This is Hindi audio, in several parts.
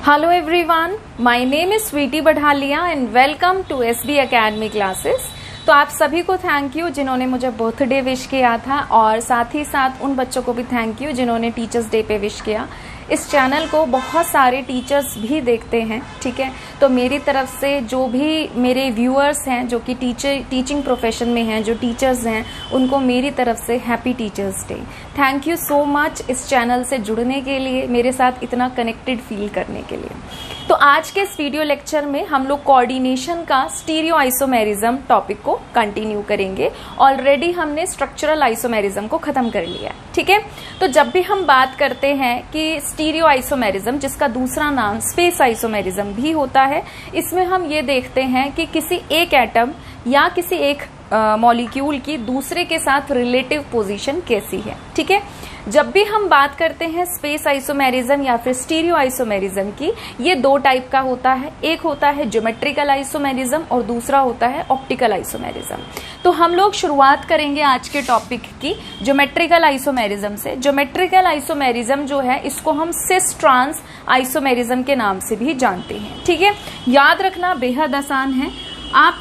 Hello everyone, my name is Sweety Badhalia and welcome to SB Academy classes। तो आप सभी को थैंक यू जिन्होंने मुझे बर्थडे विश किया था और साथ ही साथ उन बच्चों को भी थैंक यू जिन्होंने टीचर्स डे पे विश किया। इस चैनल को बहुत सारे टीचर्स भी देखते हैं, ठीक है। तो मेरी तरफ से जो भी मेरे व्यूअर्स हैं जो कि टीचिंग प्रोफेशन में हैं, जो टीचर्स हैं, उनको मेरी तरफ से happy teachers day. Thank you so much इस चैनल से जुड़ने के लिए, मेरे साथ इतना कनेक्टेड फील करने के लिए। तो आज के इस वीडियो लेक्चर में हम लोग कोऑर्डिनेशन का स्टीरियो आइसोमेरिज्म टॉपिक को कंटिन्यू करेंगे। ऑलरेडी हमने स्ट्रक्चरल आइसोमेरिज्म को खत्म कर लिया, ठीक है। तो जब भी हम बात करते हैं कि स्टीरियो आइसोमेरिज्म, जिसका दूसरा नाम स्पेस आइसोमेरिज्म भी होता है, इसमें हम ये देखते हैं कि किसी एक एटम या किसी एक मॉलिक्यूल की दूसरे के साथ रिलेटिव पोजीशन कैसी है, ठीक है। जब भी हम बात करते हैं स्पेस आइसोमेरिज्म या फिर स्टीरियो आइसोमेरिज्म की, ये दो टाइप का होता है। एक होता है ज्योमेट्रिकल आइसोमेरिज्म और दूसरा होता है ऑप्टिकल आइसोमेरिज्म। तो हम लोग शुरुआत करेंगे आज के टॉपिक की ज्योमेट्रिकल आइसोमेरिज्म से। ज्योमेट्रिकल आइसोमेरिज्म जो है इसको हम सिस ट्रांस आइसोमेरिज्म के नाम से भी जानते हैं, ठीक है। याद रखना बेहद आसान है। आप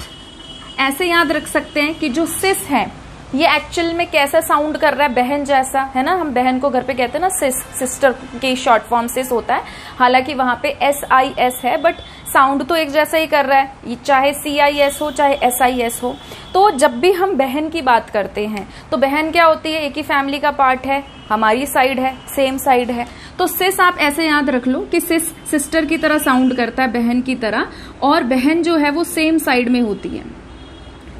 ऐसे याद रख सकते हैं कि जो सिस है ये एक्चुअल में कैसा साउंड कर रहा है, बहन जैसा, है ना। हम बहन को घर पे कहते हैं ना सिस, सिस्टर की शॉर्ट फॉर्म सिस होता है। हालांकि वहां पे SIS है, बट साउंड तो एक जैसा ही कर रहा है, ये चाहे CIS हो चाहे SIS हो। तो जब भी हम बहन की बात करते हैं तो बहन क्या होती है, एक ही फैमिली का पार्ट है, हमारी साइड है, सेम साइड है। तो सिस आप ऐसे याद रख लो कि सिस सिस्टर की तरह साउंड करता है, बहन की तरह, और बहन जो है वो सेम साइड में होती है,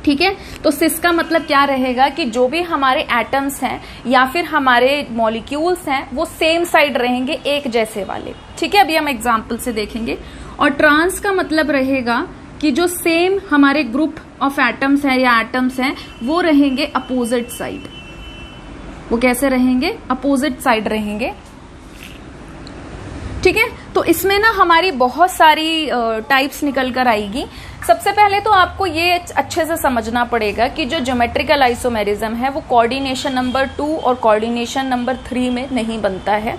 ठीक है। तो सिस का मतलब क्या रहेगा कि जो भी हमारे एटम्स हैं या फिर हमारे मॉलिक्यूल्स हैं वो सेम साइड रहेंगे, एक जैसे वाले, ठीक है। अभी हम एग्जांपल से देखेंगे। और ट्रांस का मतलब रहेगा कि जो सेम हमारे ग्रुप ऑफ एटम्स हैं या एटम्स हैं वो रहेंगे अपोजिट साइड। वो कैसे रहेंगे? अपोजिट साइड रहेंगे, ठीक है। तो इसमें ना हमारी बहुत सारी टाइप्स निकल कर आएगी। सबसे पहले तो आपको ये अच्छे से समझना पड़ेगा कि जो ज्योमेट्रिकल आइसोमेरिज्म है वो कोऑर्डिनेशन नंबर 2 और कोऑर्डिनेशन नंबर 3 में नहीं बनता है।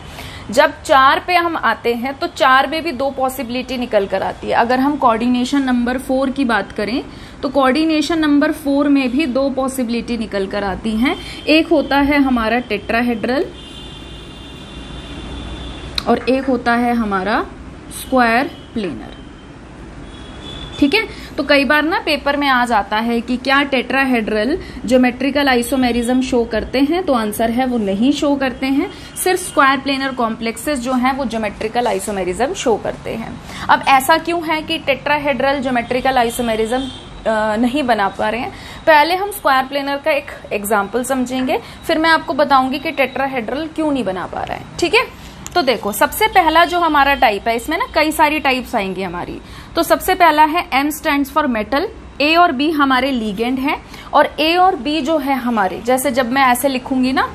जब 4 पे हम आते हैं तो 4 में भी 2 पॉसिबिलिटी निकल कर आती है। अगर हम कोऑर्डिनेशन नंबर 4 की बात करें तो कोऑर्डिनेशन नंबर 4 में भी 2 पॉसिबिलिटी निकल कर आती हैं। एक होता है हमारा टेट्राहेड्रल और एक होता है हमारा स्क्वायर प्लेनर, ठीक है। तो कई बार ना पेपर में आ जाता है कि क्या टेट्राहेड्रल ज्योमेट्रिकल आइसोमेरिज्म शो करते हैं, तो आंसर है वो नहीं शो करते हैं। सिर्फ स्क्वायर प्लेनर कॉम्प्लेक्सेस जो हैं वो ज्योमेट्रिकल आइसोमेरिज्म शो करते हैं। अब ऐसा क्यों है कि टेट्राहेड्रल ज्योमेट्रिकल आइसोमेरिज्म नहीं बना पा रहे हैं? पहले हम स्क्वायर प्लेनर का एक एग्जाम्पल समझेंगे, फिर मैं आपको बताऊंगी कि टेट्राहेड्रल क्यों नहीं बना पा रहा है, ठीक है। तो देखो, सबसे पहला जो हमारा टाइप है, इसमें ना कई सारी टाइप्स आएंगी हमारी। तो सबसे पहला है M stands for metal. A और B हमारे लीगेंड हैं और A और B जो है हमारे, जैसे जब मैं ऐसे लिखूंगी ना,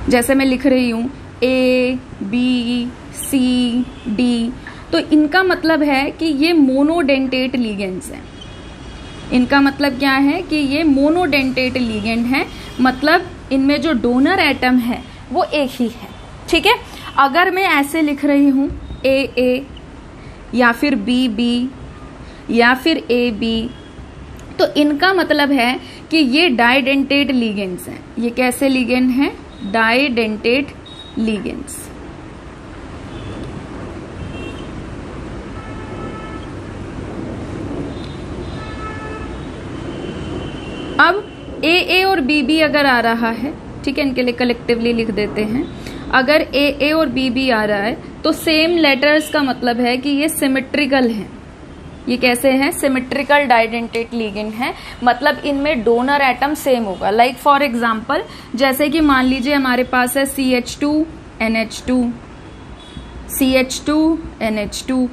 जैसे मैं लिख रही हूं A B C D, तो इनका मतलब है कि ये मोनोडेंटेट लीगेंड्स हैं। इनका मतलब क्या है कि ये मोनोडेंटेट लीगेंड है, मतलब इनमें जो डोनर एटम है वो एक ही है, ठीक है। अगर मैं ऐसे लिख रही हूं AA या फिर BB या फिर AB, तो इनका मतलब है कि ये डाइडेंटेट लीगेंड्स हैं। ये कैसे लीगेंड हैं? डाइडेंटेट लीगेंड्स। अब AA और BB अगर आ रहा है, ठीक है, इनके लिए कलेक्टिवली लिख देते हैं। अगर AA और BB आ रहा है तो सेम लेटर्स का मतलब है कि ये सिमेट्रिकल हैं। ये कैसे हैं? सिमेट्रिकल डाइडेंटेट लीगेंड हैं, मतलब इनमें डोनर एटम सेम होगा। लाइक फॉर एग्जांपल, जैसे कि मान लीजिए हमारे पास है CH2 NH2, CH2 NH2।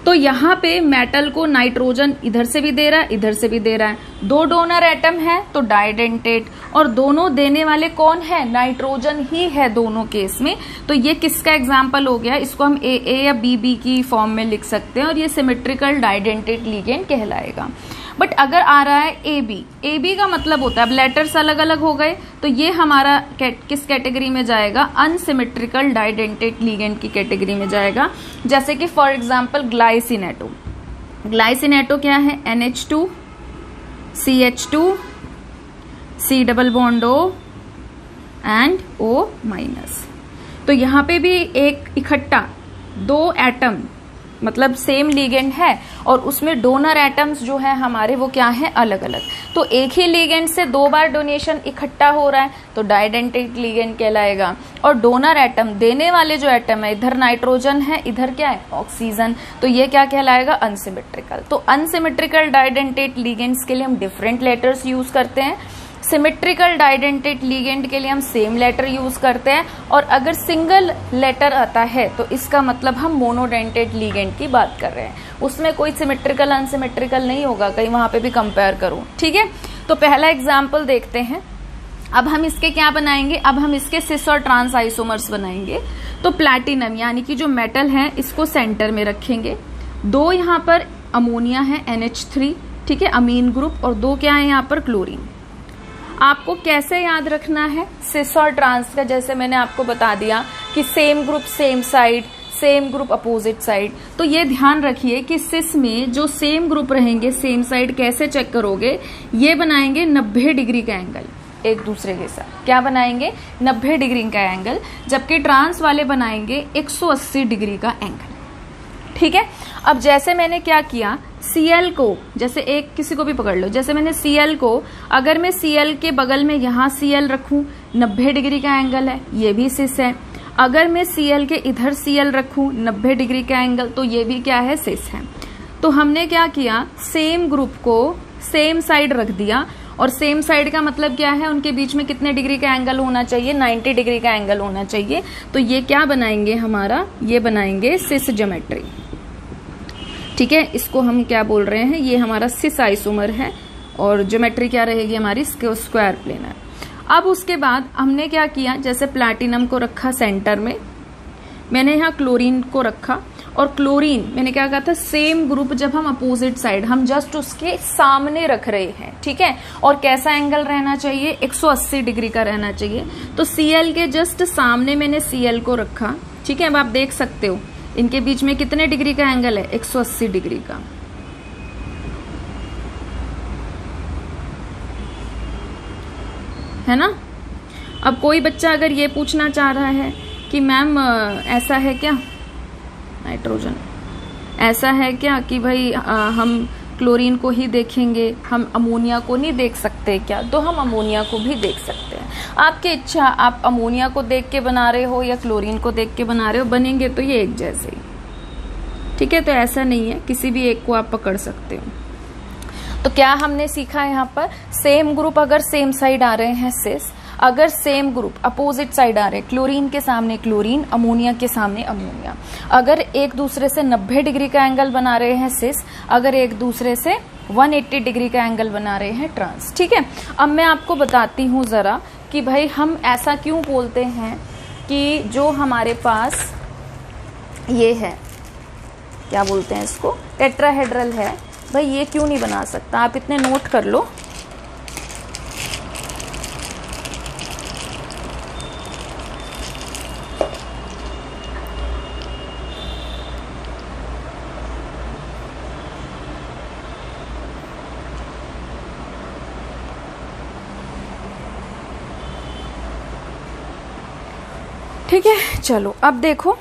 तो यहाँ पे मेटल को नाइट्रोजन इधर से भी दे रहा है, इधर से भी दे रहा है। 2 डोनर एटम है तो डाइडेंटेट, और दोनों देने वाले कौन है? नाइट्रोजन ही है दोनों केस में। तो ये किसका एग्जाम्पल हो गया? इसको हम AA या BB की फॉर्म में लिख सकते हैं और ये सिमेट्रिकल डाइडेंटेट लीगेंड कहलाएगा। बट अगर आ रहा है ए बी का मतलब होता है, अब लेटर्स अलग अलग हो गए तो ये हमारा किस कैटेगरी में जाएगा, अनसिमेट्रिकल डाइडेंटेट लिगेंड की कैटेगरी में जाएगा। जैसे कि फॉर एग्जांपल ग्लाइसिनेटो, ग्लाइसिनेटो क्या है, NH2 CH2 C double bond O and O minus. तो यहाँ पे भी एक इकट्ठा दो एटम मतलब सेम लिगेंड है और उसमें डोनर एटम्स जो है हमारे वो क्या है, अलग अलग। तो एक ही लिगेंड से दो बार डोनेशन इकट्ठा हो रहा है तो डाइडेंटेट लिगेंड कहलाएगा। और डोनर एटम देने वाले जो एटम है, इधर नाइट्रोजन है इधर क्या है, ऑक्सीजन, तो ये क्या कहलाएगा, अनसिमेट्रिकल। तो अनसिमेट्रिकल डाइडेंटेट लिगेंड्स के लिए हम डिफरेंट लेटर्स यूज करते हैं, सिमेट्रिकल डाइडेंटेट लिगेंड के लिए हम सेम लेटर यूज करते हैं। और अगर सिंगल लेटर आता है तो इसका मतलब हम मोनोडेंटेट लिगेंड की बात कर रहे हैं, उसमें कोई सिमेट्रिकल अनसिमेट्रिकल नहीं होगा, कहीं वहां पे भी कंपेयर करो, ठीक है। तो पहला एग्जाम्पल देखते हैं। अब हम इसके क्या बनाएंगे, अब हम इसके सिस और ट्रांस आइसोमर्स बनाएंगे। तो प्लैटिनम यानी कि जो मेटल है इसको सेंटर में रखेंगे, दो यहाँ पर अमोनिया है NH3, ठीक है, अमीन ग्रुप, और दो क्या है यहाँ पर क्लोरीन। आपको कैसे याद रखना है सिस और ट्रांस का, जैसे मैंने आपको बता दिया कि same group same side, same group opposite side. तो ये ध्यान रखिए कि सिस में जो सेम ग्रुप रहेंगे सेम साइड कैसे चेक करोगे, ये बनाएंगे 90 डिग्री का एंगल एक दूसरे के साथ, क्या बनाएंगे, 90 डिग्री का एंगल, जबकि ट्रांस वाले बनाएंगे 180 डिग्री का एंगल, ठीक है। अब जैसे मैंने क्या किया, Cl को, जैसे एक किसी को भी पकड़ लो, जैसे मैंने Cl को, अगर मैं Cl के बगल में यहाँ Cl रखूं 90 डिग्री का एंगल है, ये भी सिस है। अगर मैं Cl के इधर Cl रखूं 90 डिग्री का एंगल, तो ये भी क्या है, सिस है। तो हमने क्या किया, सेम ग्रुप को सेम साइड रख दिया, और सेम साइड का मतलब क्या है, उनके बीच में कितने डिग्री का एंगल होना चाहिए, 90 डिग्री का एंगल होना चाहिए। तो ये क्या बनाएंगे हमारा, ये बनाएंगे सिस ज्योमेट्री, ठीक है। इसको हम क्या बोल रहे हैं, ये हमारा सिस आइसोमर है और ज्योमेट्री क्या रहेगी हमारी, स्क्वायर प्लेनर। अब उसके बाद हमने क्या किया, जैसे प्लैटिनम को रखा सेंटर में, मैंने यहाँ क्लोरीन को रखा, और क्लोरीन मैंने क्या कहा था, सेम ग्रुप जब हम अपोजिट साइड, हम जस्ट उसके सामने रख रहे हैं, ठीक है। और कैसा एंगल रहना चाहिए, 180 डिग्री का रहना चाहिए। तो Cl के जस्ट सामने मैंने Cl को रखा, ठीक है। अब आप देख सकते हो इनके बीच में कितने डिग्री का एंगल है, 180 डिग्री का, है ना। अब कोई बच्चा अगर ये पूछना चाह रहा है कि मैम ऐसा है क्या, नाइट्रोजन ऐसा है क्या कि भाई हम क्लोरीन को ही देखेंगे, हम अमोनिया को नहीं देख सकते क्या, तो हम अमोनिया को भी देख सकते हैं। आपकी इच्छा, आप अमोनिया को देख के बना रहे हो या क्लोरीन को देख के बना रहे हो, बनेंगे तो ये एक जैसे ही, ठीक है। तो ऐसा नहीं है, किसी भी एक को आप पकड़ सकते हो। तो क्या हमने सीखा यहाँ पर, सेम ग्रुप अगर सेम साइड आ रहे हैं सिस, अगर सेम ग्रुप अपोजिट साइड आ रहे हैं, क्लोरीन के सामने क्लोरीन, अमोनिया के सामने अमोनिया, अगर एक दूसरे से 90 डिग्री का एंगल बना रहे हैं सिस, अगर एक दूसरे से 180 डिग्री का एंगल बना रहे हैं ट्रांस, ठीक है। अब मैं आपको बताती हूँ जरा कि भाई हम ऐसा क्यों बोलते हैं कि जो हमारे पास ये है, क्या बोलते हैं इसको, टेट्राहेड्रल है, भाई ये क्यों नहीं बना सकता, आप इतने नोट कर लो। ठीक है, चलो अब देखो,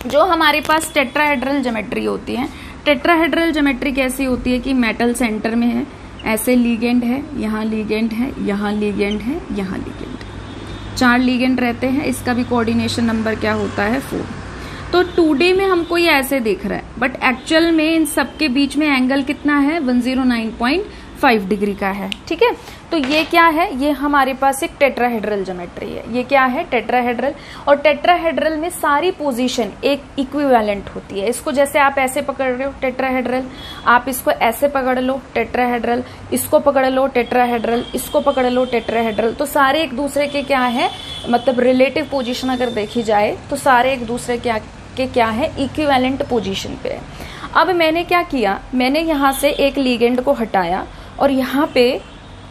जो हमारे पास टेट्राहेड्रल ज्योमेट्री होती है, टेट्राहेड्रल ज्योमेट्री कैसी होती है कि मेटल सेंटर में है, ऐसे लिगेंड है, यहाँ लिगेंड है, यहाँ लिगेंड है, यहाँ लिगेंड है, 4 लिगेंड रहते हैं। इसका भी कोऑर्डिनेशन नंबर क्या होता है, 4। तो 2D में हमको ये ऐसे दिख रहा है, बट एक्चुअल में इन सबके बीच में एंगल कितना है, 109.5 डिग्री का है, ठीक है। तो ये क्या है, ये हमारे पास एक टेट्राहेड्रल ज्योमेट्री है, ये क्या है, टेट्राहेड्रल। और टेट्राहेड्रल में सारी पोजीशन एक इक्विवेलेंट होती है। इसको जैसे आप ऐसे पकड़ रहे हो टेट्राहेड्रल, आप इसको ऐसे पकड़ लो टेट्राहेड्रल, इसको पकड़ लो टेट्राहेड्रल, इसको पकड़ लो टेट्राहेड्रल, तो सारे एक दूसरे के क्या है, मतलब रिलेटिव पोजीशन अगर देखी जाए तो सारे एक दूसरे के क्या है, इक्विवेलेंट पोजीशन पे है। अब मैंने क्या किया, मैंने यहाँ से एक लिगेंड को हटाया और यहाँ पे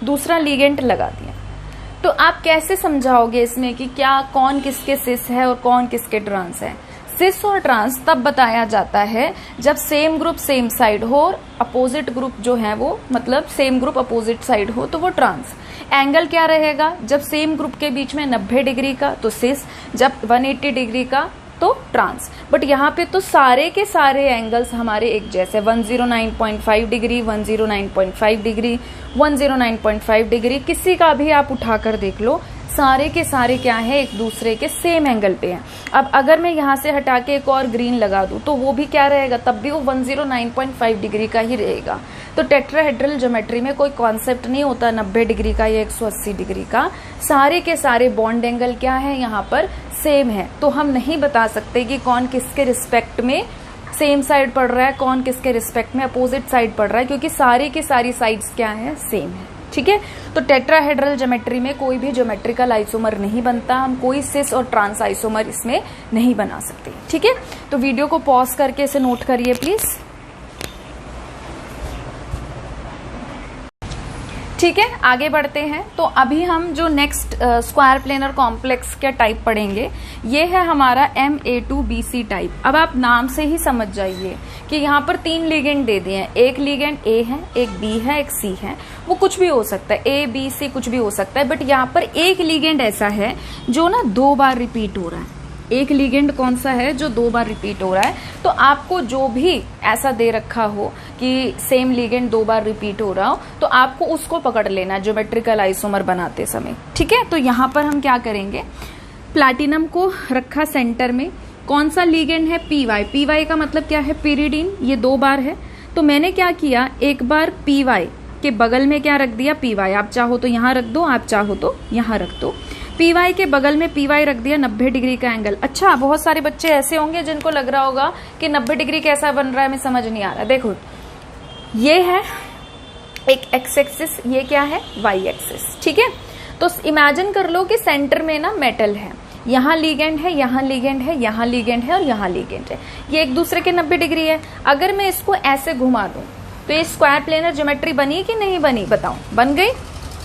दूसरा लिगेंड लगा दिया। तो आप कैसे समझाओगे इसमें कि क्या कौन किसके सिस है और कौन किसके ट्रांस है? सिस और ट्रांस तब बताया जाता है जब सेम ग्रुप सेम साइड हो और अपोजिट ग्रुप जो है वो, मतलब सेम ग्रुप अपोजिट साइड हो तो वो ट्रांस। एंगल क्या रहेगा? जब सेम ग्रुप के बीच में 90 डिग्री का तो सिस, जब 180 डिग्री का तो ट्रांस। बट यहाँ पे तो सारे के सारे एंगल्स हमारे एक जैसे, 109.5 डिग्री, 109.5 डिग्री, 109.5 डिग्री, किसी का भी आप उठाकर देख लो, सारे के सारे क्या है, एक दूसरे के सेम एंगल पे हैं। अब अगर मैं यहाँ से हटा के एक और ग्रीन लगा दूं तो वो भी क्या रहेगा, तब भी वो 109.5 डिग्री का ही रहेगा। तो टेट्राहेड्रल ज्योमेट्री में कोई कॉन्सेप्ट नहीं होता 90 डिग्री का या 180 डिग्री का, सारे के सारे बॉन्ड एंगल क्या है यहाँ पर, सेम है। तो हम नहीं बता सकते कि कौन किसके रिस्पेक्ट में सेम साइड पड़ रहा है, कौन किसके रिस्पेक्ट में अपोजिट साइड पड़ रहा है, क्योंकि सारी की सारी साइड्स क्या है, सेम है। ठीक है, तो टेट्राहेड्रल ज्योमेट्री में कोई भी ज्योमेट्रिकल आइसोमर नहीं बनता, हम कोई सिस और ट्रांस आइसोमर इसमें नहीं बना सकते। ठीक है, तो वीडियो को पॉज करके इसे नोट करिए प्लीज। ठीक है, आगे बढ़ते हैं। तो अभी हम जो नेक्स्ट स्क्वायर प्लेनर कॉम्प्लेक्स के टाइप पढ़ेंगे, ये है हमारा MA2BC टाइप। अब आप नाम से ही समझ जाइए कि यहाँ पर 3 लिगेंड दे दिए हैं, एक लिगेंड A है, एक B है, एक C है। वो कुछ भी हो सकता है, A B C कुछ भी हो सकता है, बट यहाँ पर एक लिगेंड ऐसा है जो ना 2 बार रिपीट हो रहा है। एक लिगेंड कौन सा है जो 2 बार रिपीट हो रहा है? तो आपको जो भी ऐसा दे रखा हो कि सेम लिगेंड 2 बार रिपीट हो रहा हो, तो आपको उसको पकड़ लेना ज्योमेट्रिकल आइसोमर बनाते समय। ठीक है, तो यहाँ पर हम क्या करेंगे, प्लैटिनम को रखा सेंटर में, कौन सा लिगेंड है, PY। PY का मतलब क्या है, पिरिडीन, ये 2 बार है। तो मैंने क्या किया, एक बार PY के बगल में क्या रख दिया, PY। आप चाहो तो यहाँ रख दो, आप चाहो तो यहाँ रख दो। PY के बगल में PY रख दिया, 90 डिग्री का एंगल। अच्छा, बहुत सारे बच्चे ऐसे होंगे जिनको लग रहा होगा कि 90 डिग्री कैसा बन रहा है, हमें समझ नहीं आ रहा। देखो, ये है एक एक्स एक्सिस, ये क्या है, वाई एक्सिस। ठीक है, तो इमेजिन कर लो कि सेंटर में ना मेटल है, यहाँ लिगेंड है, यहाँ लिगेंड है, यहाँ लिगेंड है और यहाँ लिगेंड है, ये एक दूसरे के 90 डिग्री है। अगर मैं इसको ऐसे घुमा दूं तो ये स्क्वायर प्लेनर ज्योमेट्री बनी कि नहीं बनी, बताओ, बन गई।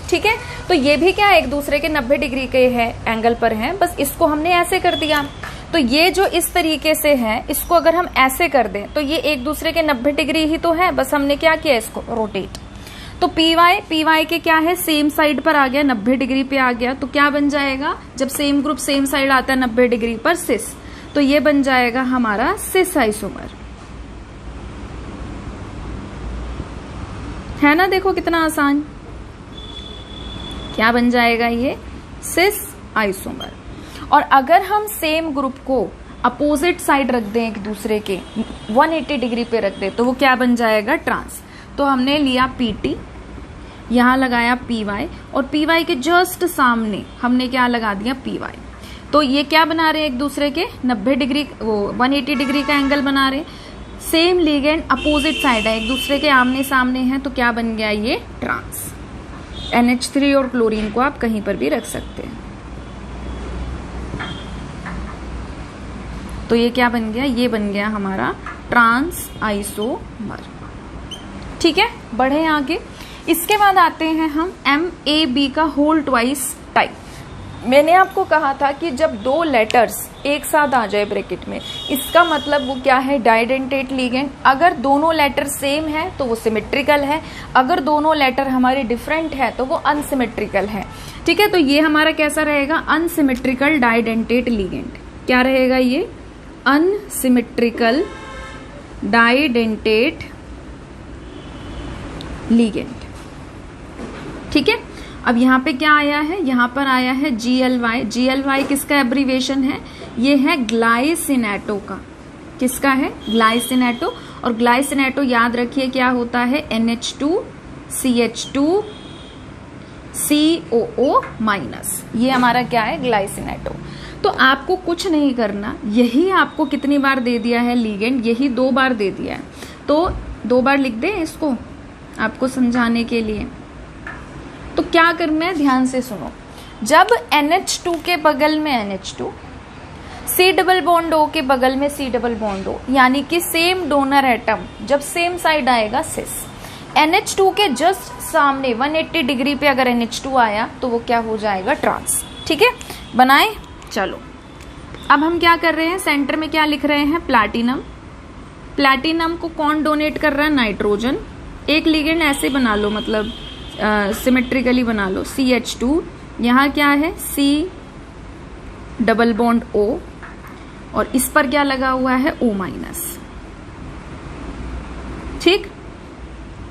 ठीक है, तो ये भी क्या एक दूसरे के 90 डिग्री के है एंगल पर है, बस इसको हमने ऐसे कर दिया। तो ये जो इस तरीके से है, इसको अगर हम ऐसे कर दें तो ये एक दूसरे के 90 डिग्री ही तो है, बस हमने क्या किया, इसको रोटेट। तो PY के क्या है, सेम साइड पर आ गया, 90 डिग्री पे आ गया, तो क्या बन जाएगा, जब सेम ग्रुप सेम साइड आता है 90 डिग्री पर, सिस, तो ये बन जाएगा हमारा सिस आइसोमर। है ना, देखो कितना आसान, क्या बन जाएगा, ये सिस आइसोमर। और अगर हम सेम ग्रुप को अपोजिट साइड रख दें, एक दूसरे के 180 डिग्री पे रख दें, तो वो क्या बन जाएगा, ट्रांस। तो हमने लिया PT, यहां लगाया PY, और PY के जस्ट सामने हमने क्या लगा दिया, PY। तो ये क्या बना रहे हैं, एक दूसरे के 90 डिग्री, वो 180 डिग्री का एंगल बना रहे। सेम लिगेंड अपोजिट साइड है, एक दूसरे के आमने सामने है, तो क्या बन गया, ये ट्रांस। NH3 और क्लोरीन को आप कहीं पर भी रख सकते हैं। तो ये क्या बन गया, ये बन गया हमारा ट्रांस आइसोमर। ठीक है, बढ़े आगे। इसके बाद आते हैं हम MAB का होल ट्वाइस टाइप। मैंने आपको कहा था कि जब 2 लेटर्स एक साथ आ जाए ब्रैकेट में, इसका मतलब वो क्या है, डाइडेंटेट लिगेंड। अगर दोनों लेटर सेम है तो वो सिमेट्रिकल है, अगर दोनों लेटर हमारे डिफरेंट है तो वो अनसिमेट्रिकल है। ठीक है, तो ये हमारा कैसा रहेगा, अनसिमेट्रिकल डाइडेंटेट लिगेंड। क्या रहेगा ये, अनसिमेट्रिकल डाइडेंटेट लिगेंड। ठीक है, अब यहाँ पे क्या आया है, यहाँ पर आया है GLY। GLY किसका एब्रीवेशन है, ये है ग्लाइसिनेटो का। किसका है, ग्लाइसिनेटो। और ग्लाइसिनेटो याद रखिए क्या होता है, NH2 CH2 COO-। ये हमारा क्या है, ग्लाइसिनेटो। तो आपको कुछ नहीं करना, यही आपको कितनी बार दे दिया है लिगेंड, यही 2 बार दे दिया है, तो 2 बार लिख दें इसको आपको समझाने के लिए। तो क्या करना है, ध्यान से सुनो। जब NH2 के बगल में NH2, C double bond O के बगल में C डबल बॉन्ड O, यानी कि सेम डोनर एटम जब सेम साइड आएगा सिस। NH2 के जस्ट सामने 180 डिग्री पे अगर NH2 आया तो वो क्या हो जाएगा, ट्रांस। ठीक है, बनाए। चलो अब हम क्या कर रहे हैं, सेंटर में क्या लिख रहे हैं, प्लैटिनम। प्लैटिनम को कौन डोनेट कर रहा है, नाइट्रोजन। एक लिगेंड ऐसे बना लो, मतलब सिमेट्रिकली बना लो, CH2, यहाँ क्या है C डबल बॉन्ड O, और इस पर क्या लगा हुआ है, O माइनस। ठीक,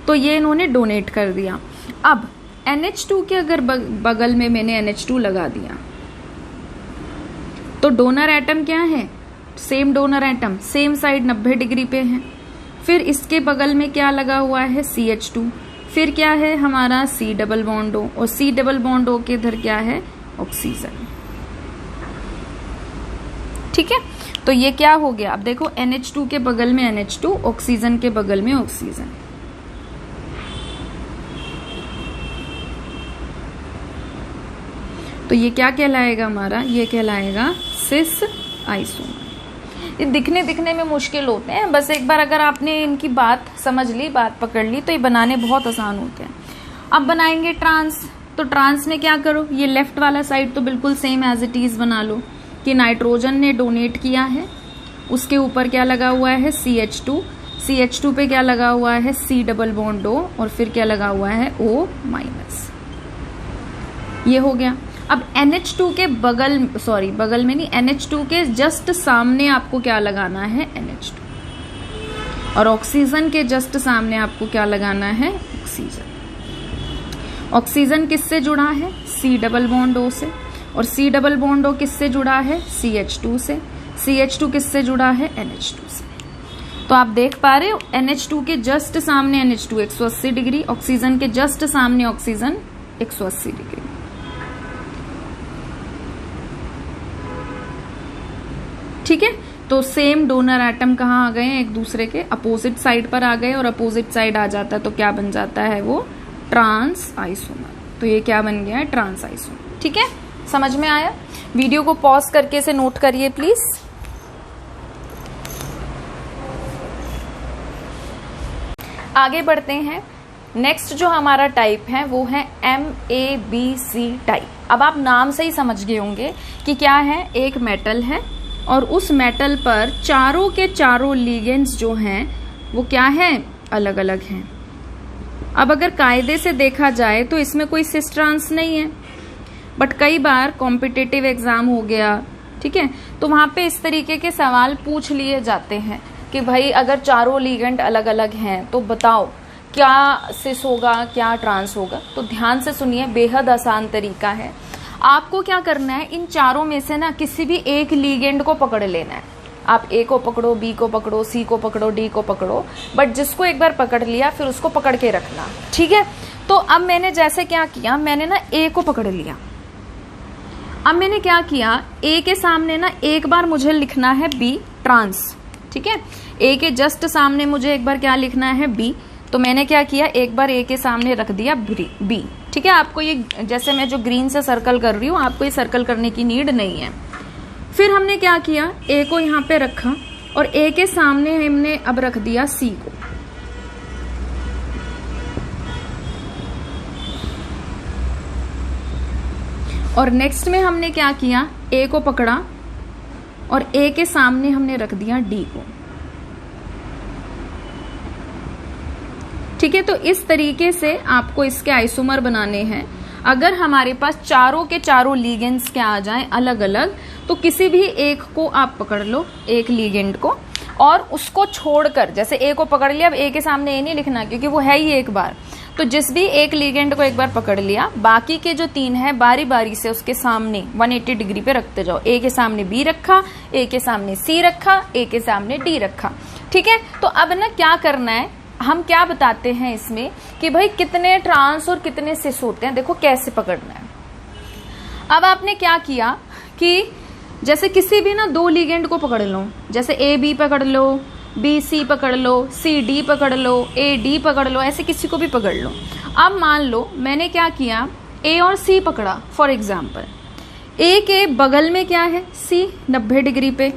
तो ये इन्होंने डोनेट कर दिया। अब NH2 के अगर बगल में मैंने NH2 लगा दिया तो डोनर एटम क्या है, same donor atom, same side 90 degree पे है। फिर इसके बगल में क्या लगा हुआ है, CH2, फिर क्या है हमारा C डबल बॉन्ड O, और C डबल बॉन्ड O के इधर क्या है, ऑक्सीजन। ठीक है, तो ये क्या हो गया, अब देखो NH2 के बगल में NH2, ऑक्सीजन के बगल में ऑक्सीजन। तो ये क्या कहलाएगा हमारा, ये कहलाएगा सिस आइसोमर। ये दिखने में मुश्किल होते हैं, बस एक बार अगर आपने इनकी बात समझ ली, बात पकड़ ली, तो ये बनाने बहुत आसान होते हैं। अब बनाएंगे ट्रांस। तो ट्रांस में क्या करो, ये लेफ्ट वाला साइड तो बिल्कुल सेम एज इट इज बना लो कि नाइट्रोजन ने डोनेट किया है, उसके ऊपर क्या लगा हुआ है, CH2, CH2 पे क्या लगा हुआ है, C डबल बॉन्ड O, और फिर क्या लगा हुआ है, O माइनस। ये हो गया। अब NH2 के बगल में नहीं, NH2 के जस्ट सामने आपको क्या लगाना है, NH2, और ऑक्सीजन के जस्ट सामने आपको क्या लगाना है, ऑक्सीजन। ऑक्सीजन किससे जुड़ा है, C डबल बॉन्ड O से, और C डबल बॉन्ड O किससे जुड़ा है, CH2 से। CH2 किससे जुड़ा है, NH2 से। तो आप देख पा रहे हो, NH2 के जस्ट सामने NH2 180 डिग्री, ऑक्सीजन के जस्ट सामने ऑक्सीजन 180 डिग्री। ठीक है, तो सेम डोनर एटम कहाँ आ गए हैं, एक दूसरे के अपोजिट साइड पर आ गए, और अपोजिट साइड आ जाता है तो क्या बन जाता है, वो ट्रांस आइसोमर। तो ये क्या बन गया है, ट्रांस आइसोमर। ठीक है, समझ में आया। वीडियो को पॉज करके इसे नोट करिए प्लीज। आगे बढ़ते हैं। नेक्स्ट जो हमारा टाइप है वो है MABC टाइप। अब आप नाम से ही समझ गए होंगे कि क्या है, एक मेटल है और उस मेटल पर चारों के चारों लिगेंड्स जो हैं वो क्या हैं, अलग अलग हैं। अब अगर कायदे से देखा जाए तो इसमें कोई सिस ट्रांस नहीं है, बट कई बार कॉम्पिटिटिव एग्जाम हो गया, ठीक है, तो वहां पे इस तरीके के सवाल पूछ लिए जाते हैं कि भाई अगर चारों लिगेंड अलग अलग हैं तो बताओ क्या सिस होगा, क्या ट्रांस होगा। तो ध्यान से सुनिए, बेहद आसान तरीका है। आपको क्या करना है, इन चारों में से ना किसी भी एक लिगेंड को पकड़ लेना है। आप A को पकड़ो, B को पकड़ो, C को पकड़ो, D को पकड़ो, बट जिसको एक बार पकड़ लिया फिर उसको पकड़ के रखना। ठीक है, तो अब मैंने जैसे क्या किया, मैंने ना A को पकड़ लिया। अब मैंने क्या किया, A के सामने ना एक बार मुझे लिखना है B ट्रांस। ठीक है, A के जस्ट सामने मुझे एक बार क्या लिखना है, B। तो मैंने क्या किया, एक बार A के सामने रख दिया B। ठीक है, आपको ये जैसे मैं जो ग्रीन से सर्कल कर रही हूँ, आपको ये सर्कल करने की नीड नहीं है। फिर हमने क्या किया, A को यहाँ पे रखा और A के सामने हमने अब रख दिया C को। और नेक्स्ट में हमने क्या किया, A को पकड़ा और A के सामने हमने रख दिया D को। ठीक है, तो इस तरीके से आपको इसके आइसोमर बनाने हैं। अगर हमारे पास चारों के चारों लिगेंड्स क्या आ जाएं अलग अलग, तो किसी भी एक को आप पकड़ लो, एक लिगेंड को, और उसको छोड़कर, जैसे A को पकड़ लिया, अब A के सामने A नहीं लिखना क्योंकि वो है ही एक बार, तो जिस भी एक लिगेंड को एक बार पकड़ लिया, बाकी के जो तीन है बारी बारी से उसके सामने 180 डिग्री पे रखते जाओ। A के सामने B रखा, A के सामने C रखा, A के सामने D रखा। ठीक है, तो अब ना क्या करना है, हम क्या बताते हैं इसमें कि भाई कितने ट्रांस और कितने सिस होते हैं, देखो कैसे पकड़ना है। अब आपने क्या किया कि जैसे किसी भी ना दो लिगेंड को पकड़ लो, जैसे A B पकड़ लो, B C पकड़ लो, C D पकड़ लो, A D पकड़ लो, ऐसे किसी को भी पकड़ लो। अब मान लो मैंने क्या किया, A और C पकड़ा फॉर एग्जाम्पल। ए के बगल में क्या है, सी 90 डिग्री पे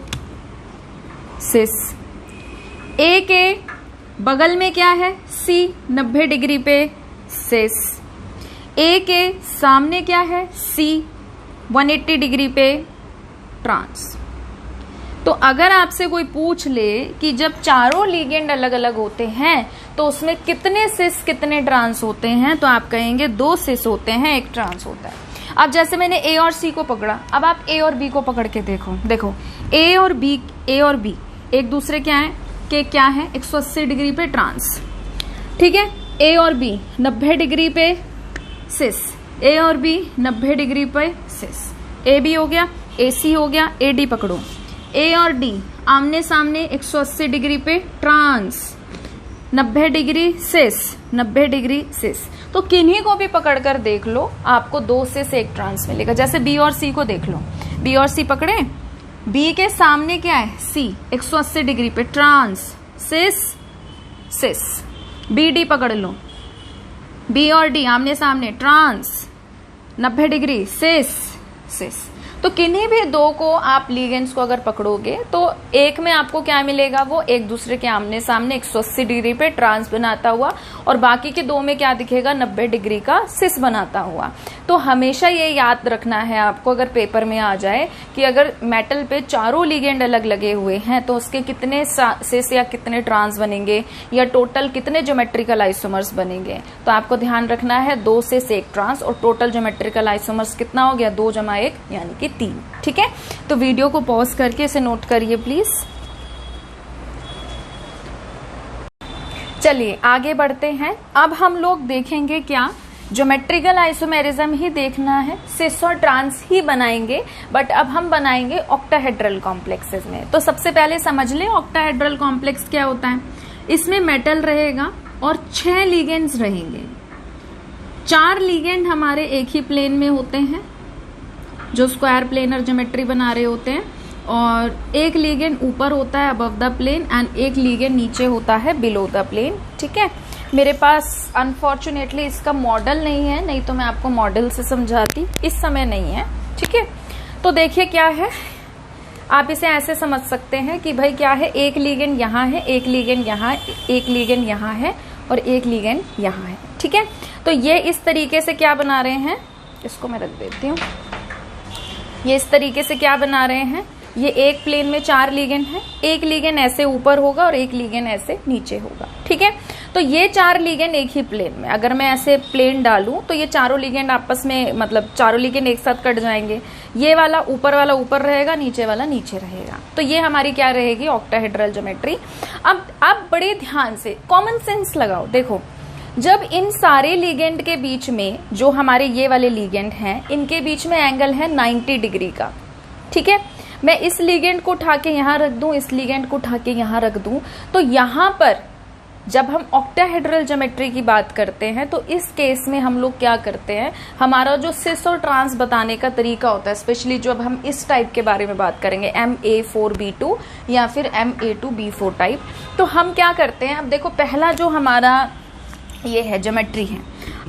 सिस। ए के बगल में क्या है, सी 90 डिग्री पे सिस। ए के सामने क्या है, सी 180 डिग्री पे ट्रांस। तो अगर आपसे कोई पूछ ले कि जब चारों लिगेंड अलग अलग होते हैं तो उसमें कितने सिस कितने ट्रांस होते हैं, तो आप कहेंगे 2 सिस होते हैं, 1 ट्रांस होता है। अब जैसे मैंने ए और सी को पकड़ा, अब आप ए और बी को पकड़ के देखो ए और बी एक दूसरे क्या है 180 डिग्री पे ट्रांस, ठीक है। ए और बी 90 डिग्री पे सिस, ए और बी 90 डिग्री पे सिस। ए बी हो गया, ए सी हो गया, ए डी पकड़ो। ए और डी आमने सामने 180 डिग्री पे ट्रांस, 90 डिग्री सिस, 90 डिग्री सिस। तो किन्हीं को भी पकड़कर देख लो, आपको 2 सिस 1 ट्रांस मिलेगा। जैसे बी और सी को देख लो, बी और सी पकड़े, बी के सामने क्या है, सी 180 डिग्री पे ट्रांस, सिस सिस। बी डी पकड़ लो, बी और डी आमने सामने ट्रांस, 90 डिग्री सिस सिस। तो किन्हीं भी 2 को आप लिगेंड्स को अगर पकड़ोगे तो एक में आपको क्या मिलेगा, वो एक दूसरे के आमने सामने 180 डिग्री पे ट्रांस बनाता हुआ, और बाकी के 2 में क्या दिखेगा, 90 डिग्री का सिस बनाता हुआ। तो हमेशा ये याद रखना है आपको, अगर पेपर में आ जाए कि अगर मेटल पे चारों लिगेंड अलग लगे हुए हैं तो उसके कितने सिस या कितने ट्रांस बनेंगे, या टोटल कितने ज्योमेट्रिकल आइसोमर्स बनेंगे। तो आपको ध्यान रखना है 2 सिस 1 ट्रांस, और टोटल ज्योमेट्रिकल आइसोमर्स कितना हो गया, 2 + 1 यानी कि 3, ठीक है। तो वीडियो को पॉज करके इसे नोट करिए प्लीज। चलिए आगे बढ़ते हैं। अब हम लोग देखेंगे क्या, ज्योमेट्रिकल आइसोमेरिज्म ही देखना है, सिस और ट्रांस ही बनाएंगे, बट अब हम बनाएंगे ऑक्टाहेड्रल कॉम्प्लेक्सेस में। तो सबसे पहले समझ लें ऑक्टाहेड्रल कॉम्प्लेक्स क्या होता है। इसमें मेटल रहेगा और 6 लिगेंड्स रहेंगे। 4 लिगेंड हमारे एक ही प्लेन में होते हैं जो स्क्वायर प्लेनर ज्योमेट्री बना रहे होते हैं, और एक लिगेंड ऊपर होता है अबव द प्लेन, एंड एक लिगेंड नीचे होता है बिलो द प्लेन, ठीक है। मेरे पास अनफॉर्चुनेटली इसका मॉडल नहीं है, नहीं तो मैं आपको मॉडल से समझाती, इस समय नहीं है, ठीक है। तो देखिए क्या है, आप इसे ऐसे समझ सकते हैं कि भाई क्या है, एक लिगेंड यहाँ है, एक लिगेंड यहाँ, एक लिगेंड यहाँ है, और एक लिगेंड यहाँ है, ठीक है। तो ये इस तरीके से क्या बना रहे हैं, इसको मैं रख देती हूँ। ये इस तरीके से क्या बना रहे हैं, ये एक प्लेन में 4 लिगेंड है, एक लिगेंड ऐसे ऊपर होगा और एक लिगेंड ऐसे नीचे होगा, ठीक है। तो ये 4 लिगेंड एक ही प्लेन में, अगर मैं ऐसे प्लेन डालूं तो ये चारों लिगेंड आपस में, मतलब चारों लिगेंड एक साथ कट जाएंगे। ये वाला ऊपर रहेगा, नीचे वाला नीचे रहेगा। तो ये हमारी क्या रहेगी, ऑक्टाहेड्रल ज्योमेट्री। अब बड़े ध्यान से कॉमन सेंस लगाओ, देखो जब इन सारे लिगेंड के बीच में, जो हमारे ये वाले लिगेंड हैं, इनके बीच में एंगल है 90 डिग्री का, ठीक है। मैं इस लिगेंड को उठा के यहाँ रख दूं, इस लिगेंड को उठा के यहाँ रख दूं, तो यहाँ पर जब हम ऑक्टाहेड्रल ज्योमेट्री की बात करते हैं तो इस केस में हम लोग क्या करते हैं, हमारा जो सिस और ट्रांस बताने का तरीका होता है, स्पेशली जब हम इस टाइप के बारे में बात करेंगे, MA4B2 या फिर MA2B4 टाइप, तो हम क्या करते हैं, अब देखो पहला जो हमारा ये है ज्योमेट्री है,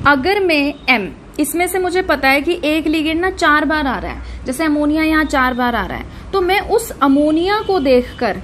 अगर मैं M, इसमें से मुझे पता है कि एक लिगेंड ना 4 बार आ रहा है, जैसे अमोनिया यहाँ 4 बार आ रहा है, तो मैं उस अमोनिया को देखकर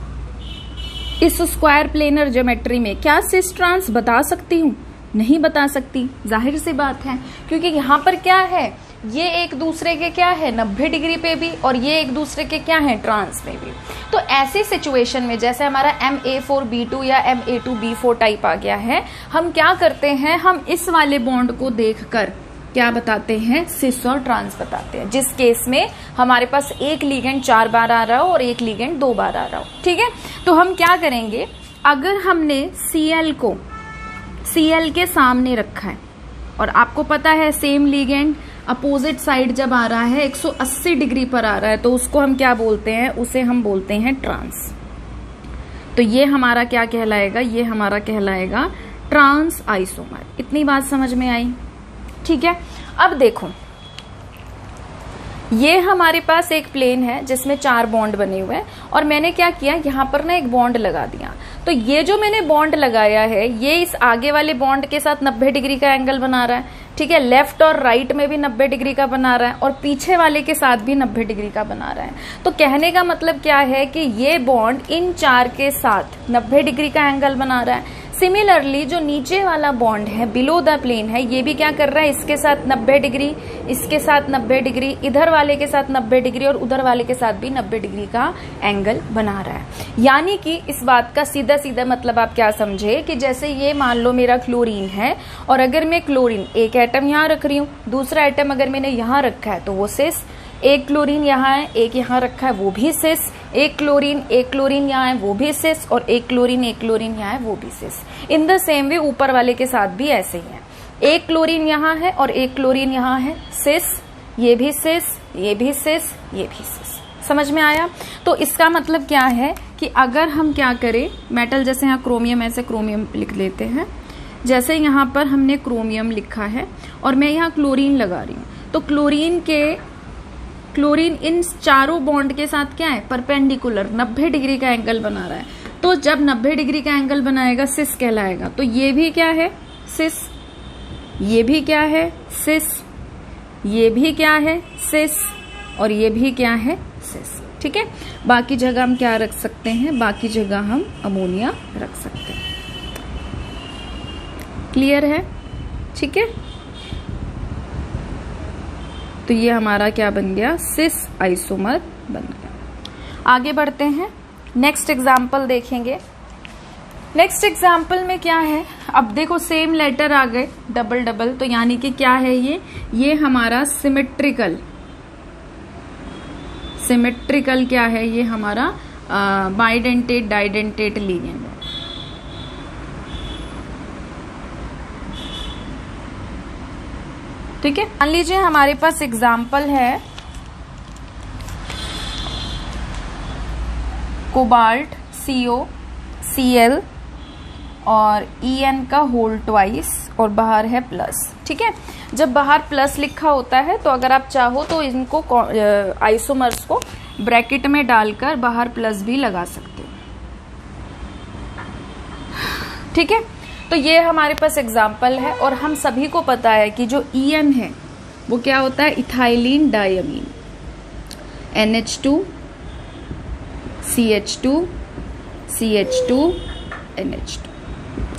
इस स्क्वायर प्लेनर ज्योमेट्री में क्या सिस ट्रांस बता सकती हूँ? नहीं बता सकती, जाहिर सी बात है, क्योंकि यहाँ पर क्या है, ये एक दूसरे के क्या है 90 डिग्री पे भी, और ये एक दूसरे के क्या है ट्रांस में भी। तो ऐसी सिचुएशन में जैसे हमारा MA4B2 या MA2B4 टाइप आ गया है, हम क्या करते हैं, हम इस वाले बॉन्ड को देखकर क्या बताते हैं, सिस और ट्रांस बताते हैं, जिस केस में हमारे पास एक लिगेंड 4 बार आ रहा हो और एक लिगेंड 2 बार आ रहा हो, ठीक है। तो हम क्या करेंगे, अगर हमने Cl को Cl के सामने रखा है, और आपको पता है सेम लिगेंड अपोजिट साइड जब आ रहा है 180 डिग्री पर आ रहा है, तो उसको हम क्या बोलते हैं, उसे हम बोलते हैं ट्रांस। तो ये हमारा क्या कहलाएगा, ये हमारा कहलाएगा ट्रांस आइसोमर। इतनी बात समझ में आई, ठीक है। अब देखो ये हमारे पास एक प्लेन है जिसमें 4 बॉन्ड बने हुए हैं, और मैंने क्या किया, यहाँ पर ना एक बॉन्ड लगा दिया। तो ये जो मैंने बॉन्ड लगाया है, ये इस आगे वाले बॉन्ड के साथ 90 डिग्री का एंगल बना रहा है, ठीक है, लेफ्ट और राइट में भी 90 डिग्री का बना रहा है और पीछे वाले के साथ भी 90 डिग्री का बना रहा है। तो कहने का मतलब क्या है कि ये बॉन्ड इन 4 के साथ 90 डिग्री का एंगल बना रहा है। सिमिलरली जो नीचे वाला बॉन्ड है बिलो द प्लेन है, ये भी क्या कर रहा है, इसके साथ 90 डिग्री, इसके साथ 90 डिग्री, इधर वाले के साथ 90 डिग्री और उधर वाले के साथ भी 90 डिग्री का एंगल बना रहा है। यानी कि इस बात का सीधा सीधा मतलब आप क्या समझे कि जैसे ये मान लो मेरा क्लोरीन है और अगर मैं क्लोरीन एक एटम यहाँ रख रही हूँ, दूसरा एटम अगर मैंने यहाँ रखा है तो वो सिस, एक क्लोरीन यहाँ है, एक यहाँ रखा है वो भी सिस, एक क्लोरीन यहाँ है वो भी सिस और एक क्लोरीन यहाँ है वो भी सिस। इन द सेम वे ऊपर वाले के साथ भी ऐसे ही है, एक क्लोरीन यहाँ है और एक क्लोरीन यहाँ है, सिस, ये भी सिस, ये भी सिस, ये भी सिस। समझ में आया? तो इसका मतलब क्या है कि अगर हम क्या करें, मेटल जैसे यहाँ क्रोमियम, ऐसे क्रोमियम लिख लेते हैं, जैसे यहाँ पर हमने क्रोमियम लिखा है और मैं यहाँ क्लोरीन लगा रही हूँ, तो क्लोरीन इन चारों बॉन्ड के साथ क्या है, परपेंडिकुलर 90 डिग्री का एंगल बना रहा है। तो जब 90 डिग्री का एंगल बनाएगा सिस कहलाएगा। तो ये भी क्या है, सिस, ये भी क्या है, सिस, ये भी क्या है, सिस, और ये भी क्या है, सिस। ठीक है, बाकी जगह हम क्या रख सकते हैं, बाकी जगह हम अमोनिया रख सकते हैं। क्लियर है? ठीक है, तो ये हमारा क्या बन गया, सिस आइसोमर बन गया। आगे बढ़ते हैं, नेक्स्ट एग्जाम्पल देखेंगे। नेक्स्ट एग्जाम्पल में क्या है, अब देखो सेम लेटर आ गए डबल डबल, तो यानी कि क्या है ये हमारा सिमेट्रिकल क्या है, ये हमारा बाइडेंटेट डाइडेंटेट लिगेंड है। ठीक है, मान लीजिए हमारे पास एग्जाम्पल है कोबाल्ट CO Cl और En का होल ट्वाइस और बाहर है प्लस। ठीक है, जब बाहर प्लस लिखा होता है तो अगर आप चाहो तो इनको आइसोमर्स को ब्रैकेट में डालकर बाहर प्लस भी लगा सकते हो। ठीक है, तो ये हमारे पास एग्जाम्पल है और हम सभी को पता है कि जो En है वो क्या होता है, ethylene diamine, NH2 CH2 CH2 NH2।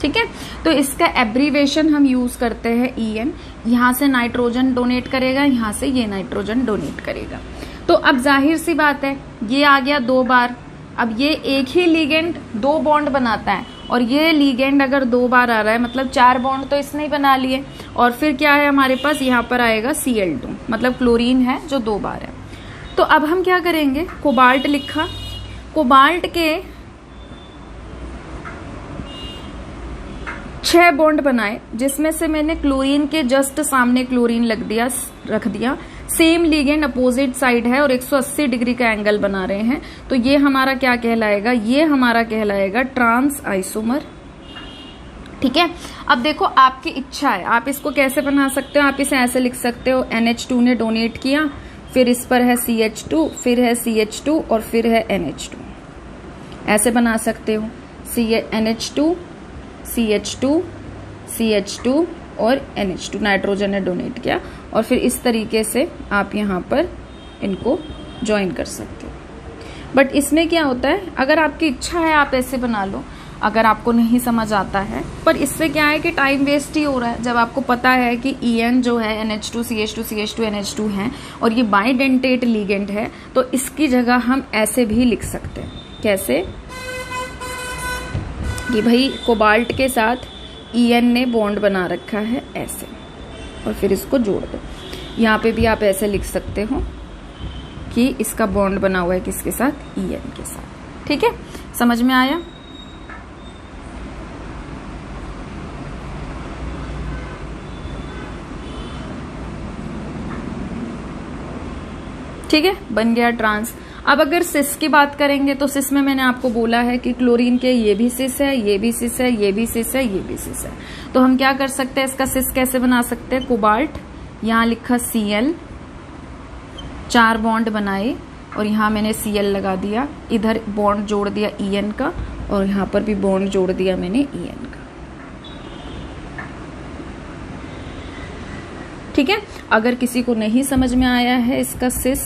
ठीक है, तो इसका एब्रीवेशन हम यूज करते हैं En। यहां से नाइट्रोजन डोनेट करेगा, यहां से ये नाइट्रोजन डोनेट करेगा। तो अब जाहिर सी बात है ये आ गया 2 बार। अब ये एक ही लिगेंड 2 बॉन्ड बनाता है और ये लिगेंड अगर 2 बार आ रहा है मतलब 4 बॉन्ड तो इसने ही बना लिए। और फिर क्या है हमारे पास, यहाँ पर आएगा Cl2, मतलब क्लोरीन है जो 2 बार है। तो अब हम क्या करेंगे, कोबाल्ट लिखा, कोबाल्ट के 6 बॉन्ड बनाए, जिसमें से मैंने क्लोरीन के जस्ट सामने क्लोरीन रख दिया। सेम लिगेंड अपोजिट साइड है और 180 डिग्री का एंगल बना रहे हैं। तो ये हमारा क्या कहलाएगा, ये हमारा कहलाएगा ट्रांस आइसोमर। ठीक है, अब देखो आपकी इच्छा है, आप इसको कैसे बना सकते हो, आप इसे ऐसे लिख सकते हो, NH2 ने डोनेट किया, फिर इस पर है CH2, फिर है CH2 और फिर है NH2, ऐसे बना सकते हो। NH2 CH2 CH2 और NH2, नाइट्रोजन ने डोनेट किया, और फिर इस तरीके से आप यहाँ पर इनको ज्वाइन कर सकते हो। बट इसमें क्या होता है, अगर आपकी इच्छा है आप ऐसे बना लो, अगर आपको नहीं समझ आता है, पर इससे क्या है कि टाइम वेस्ट ही हो रहा है। जब आपको पता है कि En जो है NH2 CH2 CH2 NH2 है और ये बाइडेंटेट लिगेंड है, तो इसकी जगह हम ऐसे भी लिख सकते हैं। कैसे कि भाई कोबाल्ट के साथ En ने बॉन्ड बना रखा है ऐसे, और फिर इसको जोड़ दो। यहाँ पे भी आप ऐसे लिख सकते हो कि इसका बॉन्ड बना हुआ है किसके साथ, En के साथ। ठीक है, समझ में आया? ठीक है, बन गया ट्रांस। अब अगर सिस की बात करेंगे तो सिस में मैंने आपको बोला है कि क्लोरीन के ये भी सिस है, ये भी सिस है, ये भी सिस है, ये भी सिस है। तो हम क्या कर सकते हैं, इसका सिस कैसे बना सकते हैं, कोबाल्ट, यहाँ लिखा Cl, 4 बॉन्ड बनाए और यहाँ मैंने Cl लगा दिया, इधर बॉन्ड जोड़ दिया En का और यहाँ पर भी बॉन्ड जोड़ दिया मैंने En का। ठीक है। अगर किसी को नहीं समझ में आया है इसका सिस,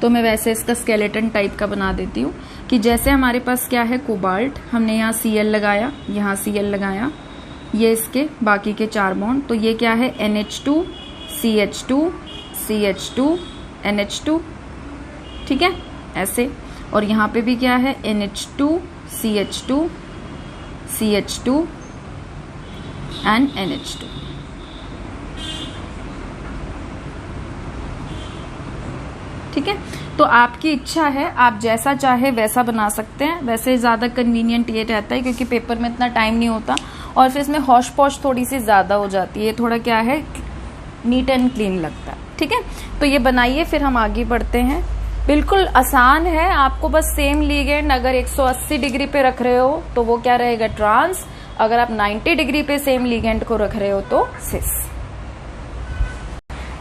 तो मैं वैसे इसका स्केलेटन टाइप का बना देती हूँ कि जैसे हमारे पास क्या है कोबाल्ट, हमने यहाँ Cl लगाया, यहाँ Cl लगाया, ये इसके बाकी के 4 बॉन्ड, तो ये क्या है NH2 CH2 CH2 NH2, ठीक है ऐसे। और यहाँ पे भी क्या है NH2 CH2 CH2 and NH2। ठीक है, तो आपकी इच्छा है, आप जैसा चाहे वैसा बना सकते हैं। वैसे ज़्यादा कन्वीनियंट ये रहता है क्योंकि पेपर में इतना टाइम नहीं होता और फिर इसमें हौश पौश थोड़ी सी ज़्यादा हो जाती है, थोड़ा क्या है नीट एंड क्लीन लगता है। ठीक है, तो ये बनाइए, फिर हम आगे बढ़ते हैं। बिल्कुल आसान है, आपको बस सेम लीगेंड अगर 180 डिग्री पे रख रहे हो तो वो क्या रहेगा ट्रांस, अगर आप 90 डिग्री पे सेम लीगेंड को रख रहे हो तो सिस।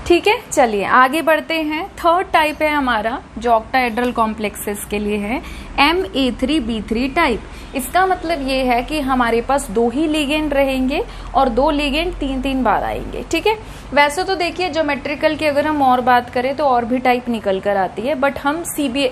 ठीक है, चलिए आगे बढ़ते हैं। थर्ड टाइप है हमारा जो ऑक्टाहेड्रल कॉम्प्लेक्सेस के लिए है MA3B3 टाइप। इसका मतलब ये है कि हमारे पास 2 ही लिगेंड रहेंगे और 2 लिगेंड 3-3 बार आएंगे। ठीक है, वैसे तो देखिए ज्योमेट्रिकल की अगर हम और बात करें तो और भी टाइप निकल कर आती है, बट हम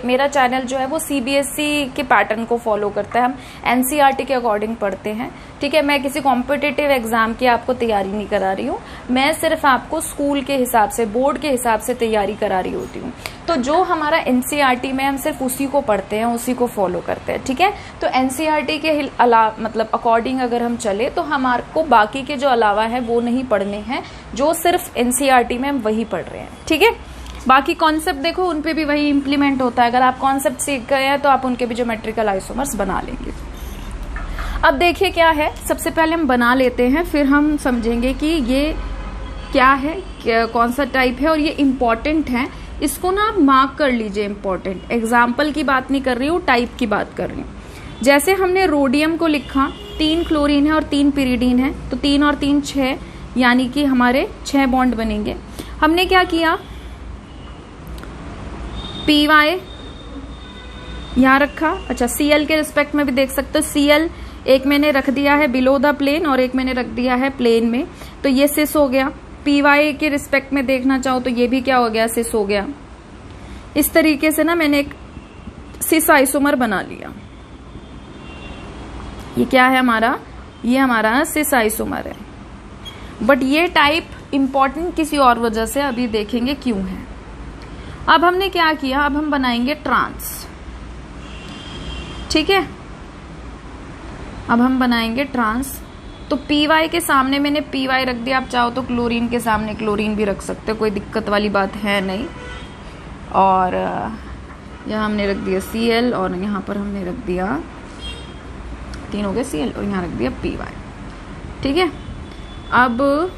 मेरा चैनल जो है वो CBSE के पैटर्न को फॉलो करता है, हम NCERT के अकॉर्डिंग पढ़ते हैं। ठीक है, मैं किसी कॉम्पिटिटिव एग्जाम की आपको तैयारी नहीं करा रही हूँ, मैं सिर्फ आपको स्कूल के हिसाब से, बोर्ड के हिसाब से तैयारी करा रही होती हूँ। तो जो हमारा NCERT में हम सिर्फ उसी को पढ़ते हैं, उसी को फॉलो करते हैं। ठीक है, तो NCERT के अलावा मतलब अकॉर्डिंग अगर हम चले तो हमारे को बाकी के जो अलावा है वो नहीं पढ़ने हैं, जो सिर्फ NCERT में हम वही पढ़ रहे हैं। ठीक है, बाकी कॉन्सेप्ट देखो उन पे भी वही इंप्लीमेंट होता है। अगर आप कॉन्सेप्ट सीख गए हैं तो आप उनके भी ज्योमेट्रिकल आइसोमर्स बना लेंगे। अब देखिए क्या है, सबसे पहले हम बना लेते हैं, फिर हम समझेंगे कि ये क्या है, कौन सा टाइप है और ये इम्पोर्टेंट है। इसको ना आप मार्क कर लीजिए, इम्पोर्टेंट। एग्जाम्पल की बात नहीं कर रही हूँ, टाइप की बात कर रही हूँ। जैसे हमने रोडियम को लिखा, 3 क्लोरीन है और 3 पिरिडीन है, तो 3 और 3 6, यानी कि हमारे 6 बॉन्ड बनेंगे। हमने क्या किया, PY यहाँ रखा। अच्छा, Cl के रिस्पेक्ट में भी देख सकते हो, Cl एक मैंने रख दिया है बिलो द प्लेन और एक मैंने रख दिया है प्लेन में, तो ये सिस हो गया। PY के रिस्पेक्ट में देखना चाहो तो ये भी क्या हो गया, सिस हो गया। इस तरीके से ना मैंने एक सिस आइसोमर बना लिया। ये क्या है हमारा, ये हमारा सिस आइसोमर है। बट ये टाइप इंपॉर्टेंट किसी और वजह से, अभी देखेंगे क्यों है। अब हमने क्या किया, अब हम बनाएंगे ट्रांस। ठीक है, अब हम बनाएंगे ट्रांस। तो PY के सामने मैंने PY रख दिया, आप चाहो तो क्लोरीन के सामने क्लोरीन भी रख सकते हो, कोई दिक्कत वाली बात है नहीं। और यहाँ हमने रख दिया Cl और यहाँ पर हमने रख दिया, 3 हो गए Cl और यहाँ रख दिया PY। ठीक है, अब